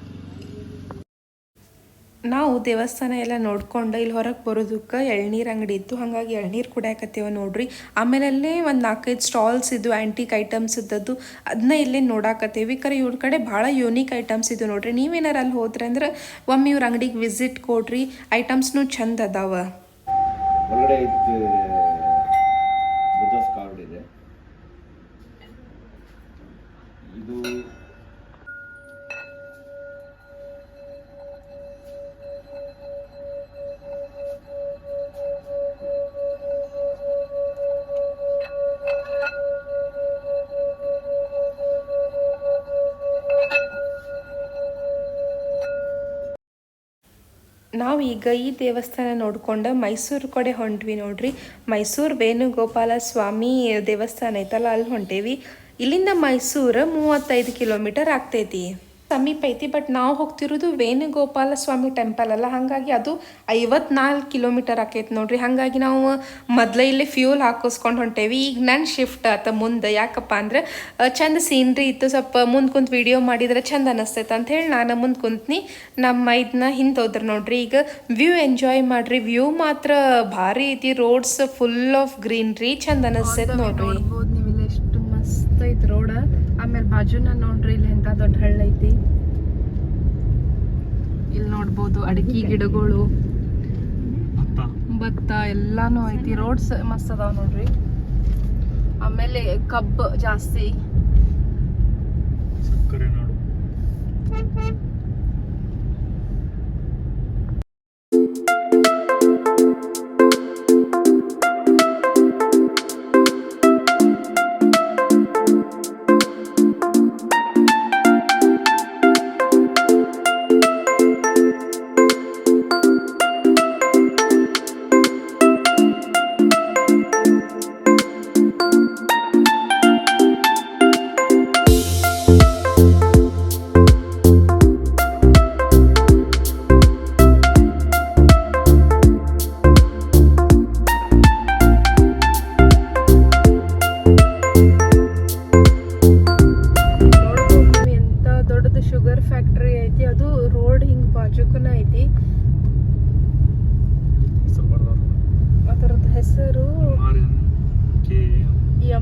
ನಾವು ದೇವಸ್ಥಾನ ಎಲ್ಲ ನೋಡ್ಕೊಂಡು ಇಲ್ಲಿ ಹೊರಗೆ ಬರೋದಕ್ಕೆ ಎಳ್ನೀರು ಅಂಗಡಿ ಇತ್ತು, ಹಾಗಾಗಿ ಎಳ್ನೀರು ಕುಡಿಯಾಕತ್ತೇವ ನೋಡ್ರಿ. ಆಮೇಲೆ ಅಲ್ಲೇ ಒಂದು 4-5 ಸ್ಟಾಲ್ಸ್ ಇದ್ದು ಆ್ಯಂಟಿಕ್ ಐಟಮ್ಸ್ ಇದ್ದದ್ದು, ಅದನ್ನ ಇಲ್ಲೇ ನೋಡಾಕತ್ತೇವಿ. ಕರೆ ಇವ್ರ ಕಡೆ ಭಾಳ ಯೂನಿಕ್ ಐಟಮ್ಸ್ ಇದ್ದು ನೋಡ್ರಿ. ನೀವೇನಾರು ಅಲ್ಲಿ ಹೋದ್ರೆ ಅಂದ್ರೆ ಒಮ್ಮೆ ಇವ್ರ ಅಂಗಡಿಗೆ ವಿಸಿಟ್ ಕೊಡ್ರಿ. ಐಟಮ್ಸ್ನು ಚಂದ ಅದಾವ. ನಾವು ಈಗ ಈ ದೇವಸ್ಥಾನ ನೋಡ್ಕೊಂಡು ಮೈಸೂರು ಕಡೆ ಹೊಂಟ್ವಿ ನೋಡ್ರಿ. ಮೈಸೂರು ವೇಣುಗೋಪಾಲ ಸ್ವಾಮಿ ದೇವಸ್ಥಾನ ಐತಲ್ಲ ಅಲ್ಲಿ ಹೊಂಟೇವಿ. ಇಲ್ಲಿಂದ ಮೈಸೂರು 35 ಕಿಲೋಮೀಟರ್ ಆಗ್ತೈತಿ, ಸಮೀಪ ಐತಿ. ಬಟ್ ನಾವು ಹೋಗ್ತಿರೋದು ವೇಣುಗೋಪಾಲ ಸ್ವಾಮಿ ಟೆಂಪಲ್ ಅಲ್ಲ, ಹಾಗಾಗಿ ಅದು 54 ಕಿಲೋಮೀಟರ್ ಆಕೈತಿ ನೋಡ್ರಿ. ಹಾಗಾಗಿ ನಾವು ಮೊದಲೇ ಇಲ್ಲಿ ಫ್ಯೂಲ್ ಹಾಕಿಸ್ಕೊಂಡು ಹೊಂಟೇವಿ. ಈಗ ನನ್ನ ಶಿಫ್ಟ್ ಆತ ಮುಂದೆ, ಯಾಕಪ್ಪ ಅಂದ್ರೆ ಚಂದ ಸೀನ್ರಿ ಇತ್ತು, ಸ್ವಲ್ಪ ಮುಂದೆ ಕುಂತು ವಿಡಿಯೋ ಮಾಡಿದ್ರೆ ಚಂದ ಅನಿಸ್ತೈತೆ ಅಂತ ಹೇಳಿ ನಾನು ಮುಂದೆ ಕುಂತ್ನಿ. ನಮ್ಮ ಇದನ್ನ ಹಿಂದೆ ಹೋದ್ರೆ ನೋಡ್ರಿ. ಈಗ ವ್ಯೂ ಎಂಜಾಯ್ ಮಾಡ್ರಿ, ವ್ಯೂ ಮಾತ್ರ ಭಾರಿ ಐತಿ. ರೋಡ್ಸ್ ಫುಲ್ ಆಫ್ ಗ್ರೀನ್ರಿ, ಚಂದ ಅನಿಸ್ತೈತೆ ನೋಡ್ರಿ. ನೀವು ಇಲ್ಲಿ ಎಷ್ಟು ಮಸ್ತ್ ಐತಿ ರೋಡ್. ಆಮೇಲೆ ಬಾಜುನ ನೋಡ್ರಿ ಇಲ್ಲಿ ಎಂತ ದೊಡ್ಡ ಹಳ್ಳ ಐತಿ. ಇಲ್ಲಿ ನೋಡ್ಬೋದು ಅಡಿಕೆ ಗಿಡಗಳು, ಭತ್ತ ಎಲ್ಲಾನು ಐತಿ. ರೋಡ್ಸ್ ಮಸ್ತ್ ಅದಾವ ನೋಡ್ರಿ. ಆಮೇಲೆ ಕಬ್ಬು ಜಾಸ್ತಿ. ಶುಗರ್ ಫ್ಯಾಕ್ಟರಿ ಐತಿ, ಅದು ರೋಡ್ ಹಿಂಗ್ ಬಾಜುಕನ ಐತಿ. ಅದರದ ಹೆಸರು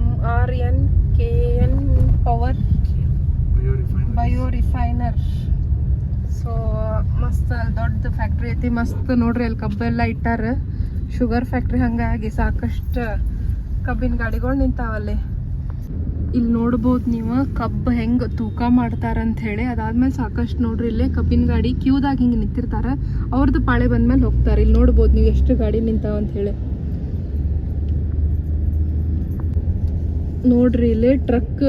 MRNKN ಪವರ್ ಬಯೋ ರಿಫೈನರ್. ಸೊ ಮಸ್ತ್ ದೊಡ್ಡ ಫ್ಯಾಕ್ಟ್ರಿ ಐತಿ, ಮಸ್ತ್ ನೋಡ್ರಿ. ಅಲ್ಲಿ ಕಬ್ಬೆಲ್ಲ ಇಟ್ಟಾರ, ಶುಗರ್ ಫ್ಯಾಕ್ಟ್ರಿ. ಹಂಗಾಗಿ ಸಾಕಷ್ಟು ಕಬ್ಬಿನ ಗಾಡಿಗಳು ನಿಂತಾವಲ್ಲಿ. ಇಲ್ಲಿ ನೋಡ್ಬೋದು ನೀವು ಕಬ್ಬು ಹೆಂಗೆ ತೂಕ ಮಾಡ್ತಾರಂತ ಹೇಳಿ. ಅದಾದ್ಮೇಲೆ ಸಾಕಷ್ಟು ನೋಡ್ರಿ ಇಲ್ಲೇ ಕಬ್ಬಿನ ಗಾಡಿ ಕ್ಯೂದಾಗ ಹಿಂಗೆ ನಿಂತಿರ್ತಾರ, ಅವ್ರದ್ದು ಪಾಳೆ ಬಂದ್ಮೇಲೆ ಹೋಗ್ತಾರೆ. ಇಲ್ಲಿ ನೋಡ್ಬೋದು ನೀವು ಎಷ್ಟು ಗಾಡಿ ನಿಂತಾವ ಅಂತ ಹೇಳಿ. ನೋಡ್ರಿ ಇಲ್ಲಿ ಟ್ರಕ್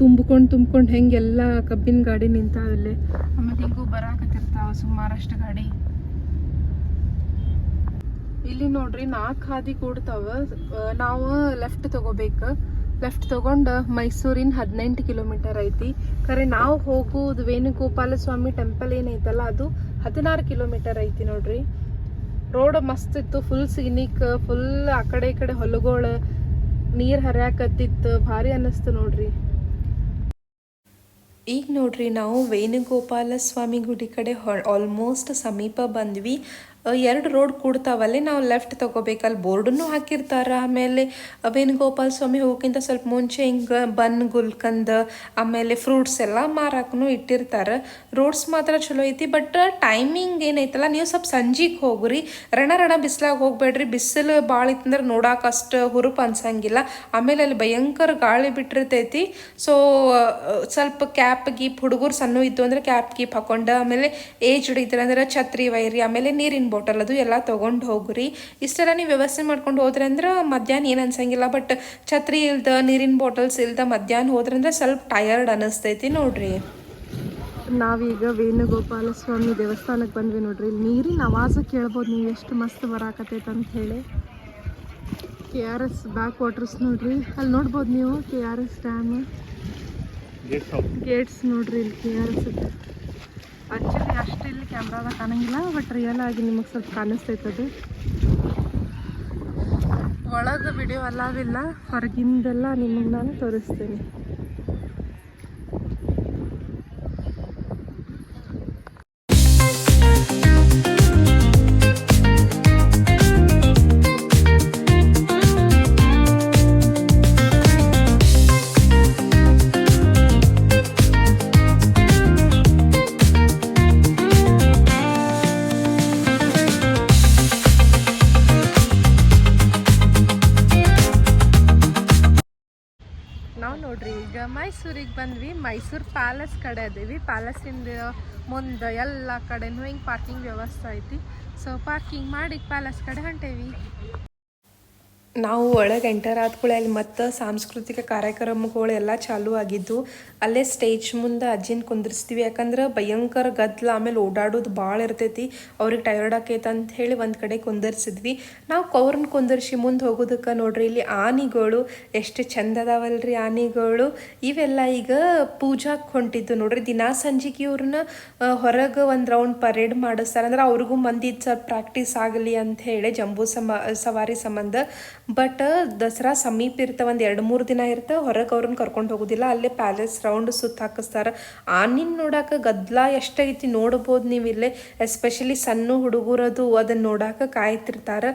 ತುಂಬ್ಕೊಂಡು ಹೆಂಗೆಲ್ಲ ಕಬ್ಬಿನ ಗಾಡಿ ನಿಂತಾವ ಇಲ್ಲಿ. ಆಮೇಲೆ ಹಿಂಗೂ ಬರಾಕತ್ತಿರ್ತಾವ ಸುಮಾರಷ್ಟು ಗಾಡಿ. ಇಲ್ಲಿ ನೋಡ್ರಿ 4 ಹಾದಿ ಕೂಡ್ತಾವ. ನಾವು ಲೆಫ್ಟ್ ತಗೋಬೇಕು. ಲೆಫ್ಟ್ ತಗೊಂಡು ಮೈಸೂರಿನ 18 ಕಿಲೋಮೀಟರ್ ಐತಿ. ಖರೆ ನಾವು ಹೋಗೋದು ವೇಣುಗೋಪಾಲ ಸ್ವಾಮಿ ಟೆಂಪಲ್ ಏನೈತಲ್ಲ ಅದು 16 ಕಿಲೋಮೀಟರ್ ಐತಿ ನೋಡ್ರಿ. ರೋಡ್ ಮಸ್ತ್ ಇತ್ತು, ಫುಲ್ ಸೀನಿಕ್, ಫುಲ್ ಆ ಕಡೆ ಈ ಕಡೆ ಹೊಲಗಳು, ನೀರು ಹರಿಯಾಕತ್ತಿತ್ತು, ಭಾರಿ ಅನ್ನಿಸ್ತು ನೋಡ್ರಿ. ಈಗ ನೋಡ್ರಿ ನಾವು ವೇಣುಗೋಪಾಲ ಸ್ವಾಮಿ ಗುಡಿ ಕಡೆ ಆಲ್ಮೋಸ್ಟ್ ಸಮೀಪ ಬಂದ್ವಿ. 2 ರೋಡ್ ಕೂಡ್ತಾವಲ್ಲಿ, ನಾವು ಲೆಫ್ಟ್ ತಗೋಬೇಕಲ್ಲಿ ಬೋರ್ಡನ್ನು ಹಾಕಿರ್ತಾರ. ಆಮೇಲೆ ವೇಣುಗೋಪಾಲ ಸ್ವಾಮಿ ಹೋಗೋಕ್ಕಿಂತ ಸ್ವಲ್ಪ ಮುಂಚೆ ಹಿಂಗೆ ಬನ್, ಗುಲ್ಕಂದ್, ಆಮೇಲೆ ಫ್ರೂಟ್ಸ್ ಎಲ್ಲ ಮಾರಾಕನು ಇಟ್ಟಿರ್ತಾರೆ. ರೋಡ್ಸ್ ಮಾತ್ರ ಚಲೋ ಐತಿ. ಬಟ್ ಟೈಮಿಂಗ್ ಏನೈತಲ್ಲ, ನೀವು ಸ್ವಲ್ಪ ಸಂಜೆಗೆ ಹೋಗ್ರಿ, ರಣ ಬಿಸಿಲಾಗ ಹೋಗ್ಬೇಡ್ರಿ. ಬಿಸಿಲು ಭಾಳ ಇತ್ತಂದ್ರೆ ನೋಡಕ್ಕೆ ಅಷ್ಟು ಹುರುಪು ಅನ್ಸಂಗಿಲ್ಲ. ಆಮೇಲೆ ಅಲ್ಲಿ ಭಯಂಕರ ಗಾಳಿ ಬಿಟ್ಟಿರ್ತೈತಿ. ಸೊ ಸ್ವಲ್ಪ ಕ್ಯಾಪ್ ಗೀಪ್, ಹುಡುಗರು ಸಣ್ಣ ಇದ್ದು ಅಂದ್ರೆ ಕ್ಯಾಪ್ ಗೀಪ್ ಹಾಕೊಂಡು, ಆಮೇಲೆ ಏಜ್ ಹಿಡಿತಾರೆ ಅಂದ್ರೆ ಛತ್ರಿ ವೈರಿ, ಆಮೇಲೆ ನೀರಿನ ಬಾಟಲ್ ಅದು ಎಲ್ಲ ತೊಗೊಂಡು ಹೋಗ್ರಿ. ಇಷ್ಟೆಲ್ಲ ನೀವು ವ್ಯವಸ್ಥೆ ಮಾಡ್ಕೊಂಡು ಹೋದ್ರೆ ಅಂದ್ರೆ ಮಧ್ಯಾಹ್ನ ಏನು ಅನ್ಸಂಗಿಲ್ಲ. ಬಟ್ ಛತ್ರಿ ಇಲ್ದ, ನೀರಿನ ಬಾಟಲ್ಸ್ ಇಲ್ದ ಮಧ್ಯಾಹ್ನ ಹೋದ್ರಂದ್ರೆ ಸ್ವಲ್ಪ ಟಯರ್ಡ್ ಅನ್ನಿಸ್ತೈತಿ ನೋಡ್ರಿ. ನಾವೀಗ ವೇಣುಗೋಪಾಲ ಸ್ವಾಮಿ ದೇವಸ್ಥಾನಕ್ಕೆ ಬಂದ್ವಿ ನೋಡ್ರಿ. ಇಲ್ಲಿ ನೀರಿನ ಆವಾಜ ಕೇಳ್ಬೋದು ನೀವು, ಎಷ್ಟು ಮಸ್ತ್ ಬರಾಕತ್ತೈತೆ ಅಂತ ಹೇಳಿ. KRS ಬ್ಯಾಕ್ ವಾಟರ್ಸ್ ನೋಡ್ರಿ, ಅಲ್ಲಿ ನೋಡ್ಬೋದು ನೀವು. KRS ಡ್ಯಾಮ್ ಗೇಟ್ಸ್ ನೋಡ್ರಿ. ಇಲ್ಲಿ KRS ಆ್ಯಕ್ಚುಲಿ ಅಷ್ಟು ಇಲ್ಲಿ ಕ್ಯಾಮ್ರಾದಾಗ ಕಾಣಂಗಿಲ್ಲ, ಬಟ್ ರಿಯಲ್ ಆಗಿ ನಿಮಗೆ ಸ್ವಲ್ಪ ಕಾಣಿಸ್ತೈತದು. ಒಳಗೆ ವಿಡಿಯೋ ಅಲ್ಲಾವಿಲ್ಲ, ಹೊರಗಿಂದೆಲ್ಲ ನಿಮಗೆ ನಾನು ತೋರಿಸ್ತೀನಿ. ನಾವು ನೋಡ್ರಿ ಈಗ ಮೈಸೂರಿಗೆ ಬಂದ್ವಿ. ಮೈಸೂರು ಪ್ಯಾಲೇಸ್ ಕಡೆ ಅದೀವಿ. ಪ್ಯಾಲೇಸಿಂದ ಮುಂದೆ ಎಲ್ಲ ಕಡೆನೂ ಹಿಂಗೆ ಪಾರ್ಕಿಂಗ್ ವ್ಯವಸ್ಥೆ ಐತಿ. ಸೊ ಪಾರ್ಕಿಂಗ್ ಮಾಡಿ ಪ್ಯಾಲೇಸ್ ಕಡೆ ಹೊಂಟೇವಿ. ನಾವು ಒಳಗೆ ಎಂಟರ್ ಆದ್ಕೂಳೆ ಅಲ್ಲಿ ಮತ್ತು ಸಾಂಸ್ಕೃತಿಕ ಕಾರ್ಯಕ್ರಮಗಳು ಎಲ್ಲ ಚಾಲೂ ಆಗಿದ್ದು. ಅಲ್ಲೇ ಸ್ಟೇಜ್ ಮುಂದೆ ಅಜ್ಜಿನ ಕುಂದಿರ್ಸ್ತೀವಿ, ಯಾಕಂದ್ರೆ ಭಯಂಕರ ಗದ್ದಲ, ಆಮೇಲೆ ಓಡಾಡೋದು ಭಾಳ ಇರ್ತೈತಿ, ಅವ್ರಿಗೆ ಟಯರ್ಡ್ ಆಕೈತೆ ಅಂತ ಹೇಳಿ ಒಂದು ಕಡೆ ಕುಂದಿರ್ಸಿದ್ವಿ. ನಾವು ಅವ್ರನ್ನ ಕುಂದಿರ್ಸಿ ಮುಂದೆ ಹೋಗೋದಕ್ಕೆ ನೋಡ್ರಿ ಇಲ್ಲಿ ಆನೆಗಳು ಎಷ್ಟು ಚಂದ ಅದಾವಲ್ರಿ ಆನೆಗಳು. ಇವೆಲ್ಲ ಈಗ ಪೂಜಾಕ್ಕೆ ಹೊಂಟಿದ್ದು ನೋಡ್ರಿ. ದಿನಾ ಸಂಜೆಗೆ ಇವ್ರನ್ನ ಹೊರಗೆ ಒಂದು ರೌಂಡ್ ಪರೇಡ್ ಮಾಡಿಸ್ತಾರೆ, ಅಂದ್ರೆ ಅವ್ರಿಗೂ ಮಂದಿ ಸ್ವಲ್ಪ ಪ್ರಾಕ್ಟೀಸ್ ಆಗಲಿ ಅಂತ ಹೇಳಿ ಜಂಬೂ ಸವಾರಿ ಸಂಬಂಧ. ಬಟ್ ದಸರಾ ಸಮೀಪ ಇರ್ತಾವೆ, ಒಂದು 2-3 ದಿನ ಇರ್ತಾವೆ, ಹೊರಗೆ ಅವ್ರನ್ನ ಕರ್ಕೊಂಡು ಹೋಗೋದಿಲ್ಲ, ಅಲ್ಲೇ ಪ್ಯಾಲೇಸ್ ರೌಂಡ್ ಸುತ್ತ ಹಾಕಿಸ್ತಾರೆ. ಆನಿನ ನೋಡಕ್ಕೆ ಗದ್ದಲ ಎಷ್ಟೈತಿ ನೋಡ್ಬೋದು ನೀವು ಇಲ್ಲೇ. ಎಸ್ಪೆಷಲಿ ಸಣ್ಣ ಹುಡುಗರದು ಅದನ್ನು ನೋಡಕ್ಕೆ ಕಾಯ್ತಿರ್ತಾರೆ.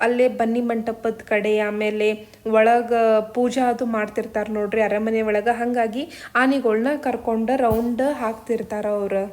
ಅಲ್ಲೇ ಬನ್ನಿ ಮಂಟಪದ ಕಡೆ, ಆಮೇಲೆ ಒಳಗೆ ಪೂಜಾ ಅದು ಮಾಡ್ತಿರ್ತಾರೆ ನೋಡ್ರಿ ಅರಮನೆ ಒಳಗೆ. ಹಾಗಾಗಿ ಆನೆಗಳ್ನ ಕರ್ಕೊಂಡು ರೌಂಡ್ ಹಾಕ್ತಿರ್ತಾರೆ ಅವ್ರು.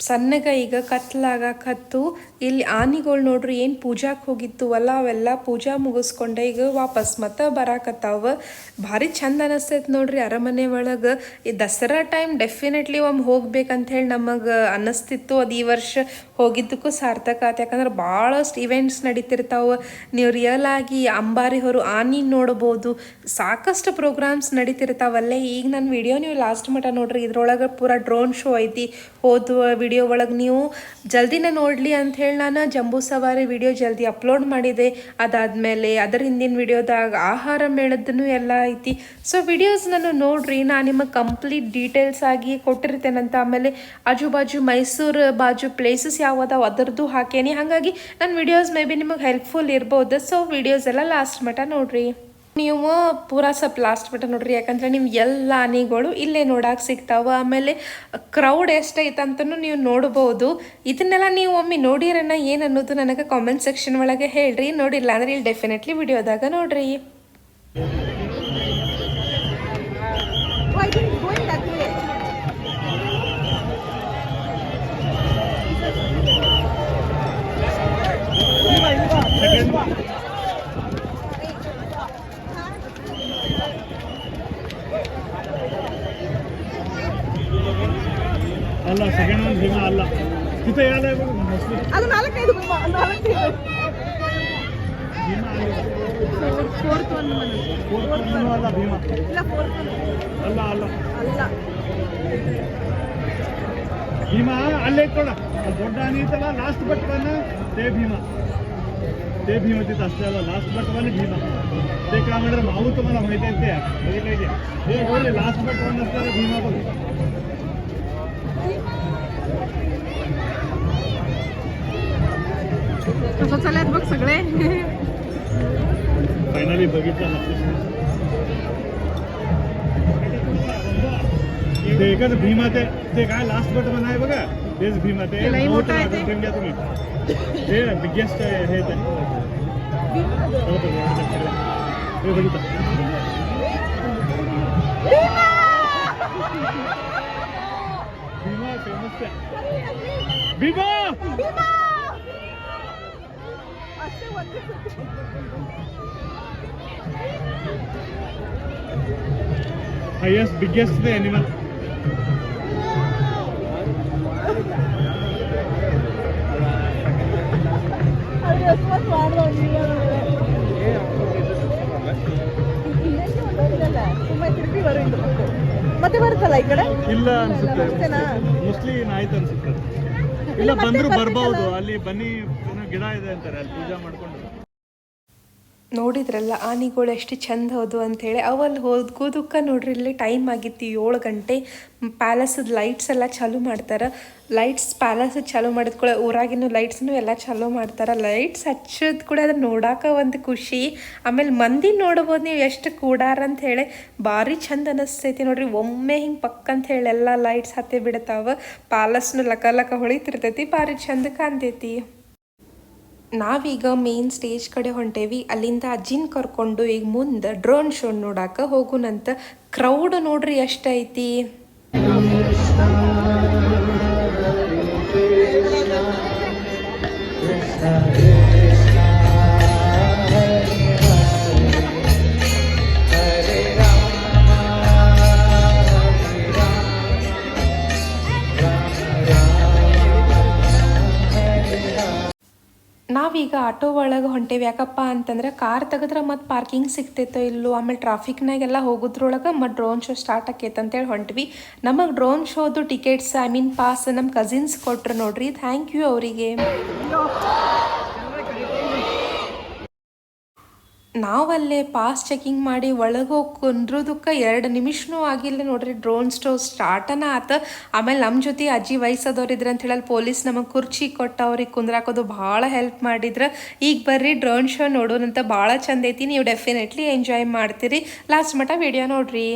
ಸಣ್ಣಗೆ ಈಗ ಕತ್ಲಾಗಕತ್ತು. ಇಲ್ಲಿ ಆನೆಗಳು ನೋಡ್ರಿ ಏನು ಪೂಜಾಕ್ಕೆ ಹೋಗಿತ್ತು ಅಲ್ಲ, ಅವೆಲ್ಲ ಪೂಜಾ ಮುಗಿಸ್ಕೊಂಡೆ ಈಗ ವಾಪಸ್ ಮತ್ತೆ ಬರಾಕತ್ತಾವ. ಭಾರಿ ಚಂದ ಅನಿಸ್ತೈತೆ ನೋಡ್ರಿ ಅರಮನೆ ಒಳಗೆ. ಈ ದಸರಾ ಟೈಮ್ ಡೆಫಿನೆಟ್ಲಿ ಒಮ್ಮೆ ಹೋಗ್ಬೇಕಂತ ಹೇಳಿ ನಮಗೆ ಅನ್ನಿಸ್ತಿತ್ತು. ಅದು ಈ ವರ್ಷ ಹೋಗಿದ್ದಕ್ಕೂ ಸಾರ್ಥಕ ಆಯ್ತು, ಯಾಕಂದ್ರೆ ಭಾಳಷ್ಟು ಇವೆಂಟ್ಸ್ ನಡೀತಿರ್ತಾವೆ. ನೀವು ರಿಯಲ್ ಆಗಿ ಅಂಬಾರಿ ಹೊರು ಆನೆ ನೋಡ್ಬೋದು, ಸಾಕಷ್ಟು ಪ್ರೋಗ್ರಾಮ್ಸ್ ನಡೀತಿರ್ತಾವಲ್ಲೇ. ಈಗ ನನ್ನ ವಿಡಿಯೋ ನೀವು ಲಾಸ್ಟ್ ಮಟ್ಟ ನೋಡ್ರಿ, ಇದ್ರೊಳಗೆ ಪೂರಾ ಡ್ರೋನ್ ಶೋ ಐತಿ. ಹೋದ ವಿಡಿಯೋ ಒಳಗೆ ನೀವು ಜಲ್ದಿನೇ ನೋಡಲಿ ಅಂಥೇಳಿ ನಾನು ಜಂಬೂ ಸವಾರಿ ವಿಡಿಯೋ ಜಲ್ದಿ ಅಪ್ಲೋಡ್ ಮಾಡಿದೆ. ಅದಾದಮೇಲೆ ಅದರ ಹಿಂದಿನ ವಿಡಿಯೋದಾಗ ಆಹಾರ ಮೇಳದ್ದೂ ಎಲ್ಲ ಐತಿ. ಸೊ ವಿಡಿಯೋಸ್ ನಾನು ನೋಡ್ರಿ, ನಾನು ನಿಮಗೆ ಕಂಪ್ಲೀಟ್ ಡೀಟೇಲ್ಸ್ ಆಗಿ ಕೊಟ್ಟಿರ್ತೇನಂತ. ಆಮೇಲೆ ಆಜು ಬಾಜು ಮೈಸೂರು ಬಾಜು ಪ್ಲೇಸಸ್ ಯಾವದಾವ ಅದರದ್ದು ಹಾಕೇನಿ. ಹಾಗಾಗಿ ನನ್ನ ವಿಡಿಯೋಸ್ ಮೇ ಬಿ ನಿಮಗೆ ಹೆಲ್ಪ್ಫುಲ್ ಇರ್ಬೋದು. ಸೊ ವಿಡಿಯೋಸ್ ಎಲ್ಲ ಲಾಸ್ಟ್ ಮಟ್ಟ ನೋಡ್ರಿ. ನೀವು ಪೂರಾ ಸ್ವಲ್ಪ ಲಾಸ್ಟ್ ಮಟ್ಟ ನೋಡ್ರಿ, ಯಾಕಂದ್ರೆ ನಿಮ್ಗೆ ಎಲ್ಲ ಆನೆಗಳು ಇಲ್ಲೇ ನೋಡಕ್ಕೆ ಸಿಗ್ತಾವೆ. ಆಮೇಲೆ ಕ್ರೌಡ್ ಎಷ್ಟೈತೆ ಅಂತಲೂ ನೀವು ನೋಡ್ಬೋದು. ಇದನ್ನೆಲ್ಲ ನೀವು ಒಮ್ಮೆ ನೋಡಿರನ್ನ ಏನು ಅನ್ನೋದು ನನಗೆ ಕಾಮೆಂಟ್ ಸೆಕ್ಷನ್ ಒಳಗೆ ಹೇಳ್ರಿ. ನೋಡಿಲ್ಲ ಅಂದ್ರೆ ಇಲ್ಲಿ ಡೆಫಿನೆಟ್ಲಿ ವಿಡಿಯೋದಾಗ ನೋಡ್ರಿ. ಅಲ್ಲ ಸೆಕೆಂಡ್ ಒಂದು ಭೀಮಾ ಅಲ್ಲ, ತಿಥೆ ಯಾವ್ದು ಅದು 4-5 ಭೀಮಾ ಫೋರ್ತ್ ಒಂದು ಅಲ್ಲ ಭೀಮಾ ಇಲ್ಲ ಫೋರ್ತ್ ಅಲ್ಲ ಅಲ್ಲ ಅಲ್ಲ ಭೀಮಾ ಅಲ್ಲೇ ಇಟ್ಕೊಳ್ಳ. ದೊಡ್ಡ ಆನೆ ಐತಲ್ಲ ಲಾಸ್ಟ್ ಬಟ್ ಒನ್ ते भीमा तिथं असलेला लास्ट बट वन भीमा. ते का म्हणजे माऊ तुम्हाला माहिती आहे ते बघितलं की हे बोलले लास्ट बट वन असलेला भीमा बघ. कसं चालत बघ सगळे. फायनली बघितलं ते एकच भीमा. ते काय लास्ट बट वन आहे बघा, तेच भीमा. ते मोठं आहे ते. घ्या तुम्ही, हे बिगेस्ट हे ते बघितलं Bhima famous Bhima. highest biggest the animal. ಮತ್ತೆ ಬರುತ್ತಲ್ಲ ಈ ಕಡೆ ಇಲ್ಲ ಅನ್ಸುತ್ತೆ, ಅಷ್ಟೇನಾ? ಮೋಸ್ಟ್ಲಿ ಆಯ್ತು ಅನ್ಸುತ್ತೆ. ಇಲ್ಲ ಮತ್ತೆ ಬಂದ್ರು ಬರ್ಬೇಕಲ್ಲ? ಬರ್ಬಹುದು. ಅಲ್ಲಿ ಬನ್ನಿ ಏನೋ ಗಿಡ ಇದೆ ಅಂತಾರೆ, ಅಲ್ಲಿ ಪೂಜೆ ಮಾಡ್ಕೊಂಡು. ನೋಡಿದ್ರಲ್ಲ ಆನೆಗಳು ಎಷ್ಟು ಚಂದ ಹೋದು ಅಂಥೇಳಿ. ಅವಲ್ಲಿ ಹೋಗೋದಕ್ಕೆ ನೋಡ್ರಿ ಇಲ್ಲಿ ಟೈಮ್ ಆಗಿತ್ತು 7 ಗಂಟೆ. ಪ್ಯಾಲೇಸದ ಲೈಟ್ಸ್ ಎಲ್ಲ ಚಾಲೂ ಮಾಡ್ತಾರೆ. ಲೈಟ್ಸ್ ಪ್ಯಾಲೇಸ್ ಚಾಲೂ ಮಾಡಿದ ಕೂಡ ಊರಾಗಿನ ಲೈಟ್ಸ್ನು ಎಲ್ಲ ಚಾಲೂ ಮಾಡ್ತಾರೆ. ಲೈಟ್ಸ್ ಹಚ್ಚೋದು ಕೂಡ ಅದನ್ನ ನೋಡೋಕೆ ಒಂದು ಖುಷಿ. ಆಮೇಲೆ ಮಂದಿ ನೋಡ್ಬೋದು ನೀವು ಎಷ್ಟು ಕೂಡಾರ ಅಂತ ಹೇಳಿ. ಭಾರಿ ಚಂದ ಅನಿಸ್ತೈತಿ ನೋಡ್ರಿ. ಒಮ್ಮೆ ಹಿಂಗೆ ಪಕ್ಕಂತ ಹೇಳಿ ಎಲ್ಲ ಲೈಟ್ಸ್ ಹತ್ತಿ ಬಿಡ್ತಾವೆ. ಪ್ಯಾಲೇಸ್ನು ಲಕ ಲಕ ಹೊಳಿತಿರ್ತೈತಿ, ಭಾರಿ ಚಂದ ಕಾಣ್ತೈತಿ. ನಾವೀಗ ಮೇನ್ ಸ್ಟೇಜ್ ಕಡೆ ಹೊಂಟೇವಿ. ಅಲ್ಲಿಂದ ಅಜ್ಜಿನ ಕರ್ಕೊಂಡು ಈಗ ಮುಂದೆ ಡ್ರೋನ್ ಶೋ ನೋಡಕ್ಕೆ ಹೋಗುನಂತ. ಕ್ರೌಡ್ ನೋಡ್ರಿ ಎಷ್ಟೈತಿ. ನಾವೀಗ ಆಟೋ ಒಳಗೆ ಹೊಂಟೇವಿ. ಯಾಕಪ್ಪ ಅಂತಂದ್ರೆ ಕಾರ್ ತೆಗೆದ್ರೆ ಮತ್ತು ಪಾರ್ಕಿಂಗ್ ಸಿಗ್ತೈತೋ ಇಲ್ಲೋ, ಆಮೇಲೆ ಟ್ರಾಫಿಕ್ನಾಗೆಲ್ಲ ಹೋಗೋದ್ರೊಳಗೆ ಮತ್ತು ಡ್ರೋನ್ ಶೋ ಸ್ಟಾರ್ಟ್ ಆಕೈತೆ ಅಂತೇಳಿ ಹೊಂಟ್ವಿ. ನಮಗೆ ಡ್ರೋನ್ ಶೋದು ಟಿಕೆಟ್ಸ್ ಪಾಸ್ ನಮ್ಮ ಕಸಿನ್ಸ್ ಕೊಟ್ರು ನೋಡ್ರಿ. ಥ್ಯಾಂಕ್ ಯು ಅವರಿಗೆ. ನಾವಲ್ಲೇ ಪಾಸ್ ಚೆಕಿಂಗ್ ಮಾಡಿ ಒಳಗೆ ಹೋಗಿ ಕುಂದ್ರೋದಕ್ಕೆ 2 ನಿಮಿಷನೂ ಆಗಿಲ್ಲ ನೋಡ್ರಿ. ಡ್ರೋನ್ ಶೋ ಸ್ಟಾರ್ಟನ ಆತ. ಆಮೇಲೆ ನಮ್ಮ ಜೊತೆ ಅಜ್ಜಿ ವಯಸ್ಸಾದವ್ರು ಇದ್ರೆ ಅಂತ ಹೇಳಿ ಪೊಲೀಸ್ ನಮಗೆ ಕುರ್ಚಿ ಕೊಟ್ಟು ಅವ್ರಿಗೆ ಕುಂದ್ರಾಕೋದು ಭಾಳ ಹೆಲ್ಪ್ ಮಾಡಿದ್ರೆ. ಈಗ ಬರ್ರಿ ಡ್ರೋನ್ ಶೋ ನೋಡೋಣಂತ. ಭಾಳ ಚಂದ ಐತಿ. ನೀವು ಡೆಫಿನೆಟ್ಲಿ ಎಂಜಾಯ್ ಮಾಡ್ತೀರಿ. ಲಾಸ್ಟ್ ಮಟ್ಟ ವಿಡಿಯೋ ನೋಡ್ರಿ.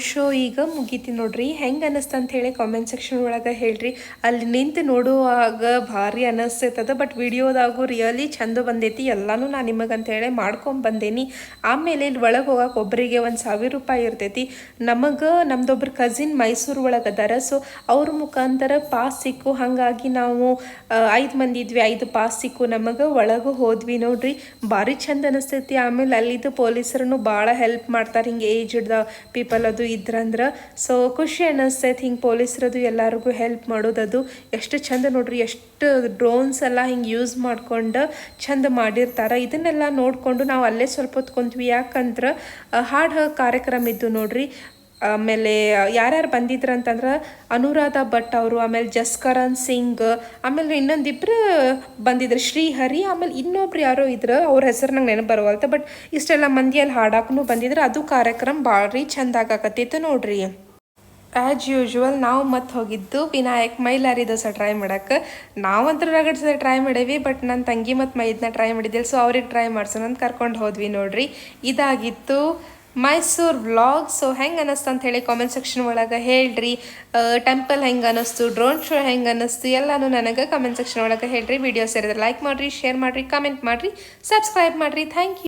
ಶೋ ಈಗ ಮುಗೀತಿ ನೋಡ್ರಿ. ಹೆಂಗೆ ಅನ್ನಿಸ್ತು ಅಂತ ಹೇಳಿ ಕಾಮೆಂಟ್ ಸೆಕ್ಷನ್ ಒಳಗೆ ಹೇಳ್ರಿ. ಅಲ್ಲಿ ನಿಂತು ನೋಡುವಾಗ ಭಾರಿ ಅನ್ನಿಸ್ತೈತದ, ಬಟ್ ವಿಡಿಯೋದಾಗೂ ರಿಯಲಿ ಚಂದ ಬಂದೈತಿ. ಎಲ್ಲನೂ ನಾನು ನಿಮಗೆ ಹೇಳಿ ಮಾಡ್ಕೊಂಡು ಬಂದೇನಿ. ಆಮೇಲೆ ಇಲ್ಲಿ ಒಳಗೆ ಹೋಗಕ್ಕೆ ಒಬ್ಬರಿಗೆ 1,000 ರೂಪಾಯಿ ಇರ್ತೈತಿ. ನಮಗೆ ನಮ್ದೊಬ್ರು ಕಸಿನ್ ಮೈಸೂರು ಒಳಗೆ ಅದಾರ, ಸೊ ಅವ್ರ ಮುಖಾಂತರ ಪಾಸ್ ಸಿಕ್ಕು. ಹಾಗಾಗಿ ನಾವು 5 ಮಂದಿ ಇದ್ವಿ, 5 ಪಾಸ್ ಸಿಕ್ಕು ನಮಗೆ. ಒಳಗೆ ಹೋದ್ವಿ ನೋಡ್ರಿ, ಭಾರಿ ಚಂದ ಅನಿಸ್ತೈತಿ. ಆಮೇಲೆ ಅಲ್ಲಿದ್ದು ಪೊಲೀಸರನ್ನು ಭಾಳ ಹೆಲ್ಪ್ ಮಾಡ್ತಾರೆ, ಹಿಂಗೆ ಏಜ್ಡ್ ಪೀಪಲ್ ಅದು ಇದ್ರಂದ್ರೆ. ಸೊ ಖುಷಿ ಅನ್ನಿಸ್ತೈತಿ ಹಿಂಗೆ ಪೊಲೀಸರದು ಎಲ್ಲರಿಗೂ ಹೆಲ್ಪ್ ಮಾಡೋದದು. ಎಷ್ಟು ಚಂದ ನೋಡ್ರಿ, ಎಷ್ಟು ಡ್ರೋನ್ಸ್ ಎಲ್ಲ ಹಿಂಗೆ ಯೂಸ್ ಮಾಡ್ಕೊಂಡು ಚಂದ ಮಾಡಿರ್ತಾರೆ. ಇದನ್ನೆಲ್ಲ ನೋಡಿಕೊಂಡು ನಾವು ಅಲ್ಲೇ ಸ್ವಲ್ಪ ಹೊತ್ಕೊಂಡ್ವಿ. ಯಾಕಂದ್ರೆ ಹಾಡು ಕಾರ್ಯಕ್ರಮ ಇದ್ದು ನೋಡ್ರಿ. ಆಮೇಲೆ ಯಾರ್ಯಾರು ಬಂದಿದ್ರು ಅಂತಂದ್ರೆ ಅನುರಾಧ ಭಟ್ ಅವರು, ಆಮೇಲೆ ಜಸ್ಕರಣ್ ಸಿಂಗ್, ಆಮೇಲೆ ಇನ್ನೊಂದಿಬ್ರು ಬಂದಿದ್ರು ಶ್ರೀಹರಿ, ಆಮೇಲೆ ಇನ್ನೊಬ್ರು ಯಾರೋ ಇದ್ರು, ಅವ್ರ ಹೆಸರು ನಂಗೆ ನೆನಪು ಬರುವಲ್ತ. ಬಟ್ ಇಷ್ಟೆಲ್ಲ ಮಂದಿಯಲ್ಲಿ ಹಾಡಾಕೂ ಬಂದಿದ್ರು. ಅದು ಕಾರ್ಯಕ್ರಮ ಭಾರಿ ಚಂದ ಆಗಾಕತ್ತಿತ್ತು ನೋಡ್ರಿ. ಆ್ಯಸ್ ಯೂಶ್ವಲ್ ನಾವು ಮತ್ತೆ ಹೋಗಿದ್ದು ವಿನಾಯಕ್ ಮೈಲಾರಿ ದೋಸೆ ಟ್ರೈ ಮಾಡೋಕ್ಕೆ. ನಾವಂತೂ ರಗಡ್ ಸಲ ಟ್ರೈ ಮಾಡೇವಿ, ಬಟ್ ನನ್ನ ತಂಗಿ ಮತ್ತು ಮೈದನ್ನ ಟ್ರೈ ಮಾಡಿದ್ದಿಲ್ಲ. ಸೊ ಅವ್ರಿಗೆ ಟ್ರೈ ಮಾಡ್ಸೋಣ ಅಂತ ಕರ್ಕೊಂಡು ಹೋದ್ವಿ ನೋಡ್ರಿ. ಇದಾಗಿತ್ತು ಮೈಸೂರು ವ್ಲಾಗ್. ಸೊ ಹೆಂಗೆ ಅನ್ನಿಸ್ತು ಅಂತ ಹೇಳಿ ಕಾಮೆಂಟ್ ಸೆಕ್ಷನ್ ಒಳಗೆ ಹೇಳ್ರಿ. ಟೆಂಪಲ್ ಹೆಂಗೆ ಅನ್ನಿಸ್ತು, ಡ್ರೋನ್ ಶೋ ಹೆಂಗೆ ಅನ್ನಿಸ್ತು ಎಲ್ಲನೂ ನನಗೆ ಕಾಮೆಂಟ್ ಸೆಕ್ಷನ್ ಒಳಗೆ ಹೇಳ್ರಿ. ವಿಡಿಯೋ ಸೇರಿದ್ರೆ ಲೈಕ್ ಮಾಡಿರಿ, ಶೇರ್ ಮಾಡಿರಿ, ಕಮೆಂಟ್ ಮಾಡಿರಿ, ಸಬ್ಸ್ಕ್ರೈಬ್ ಮಾಡಿರಿ. Thank you.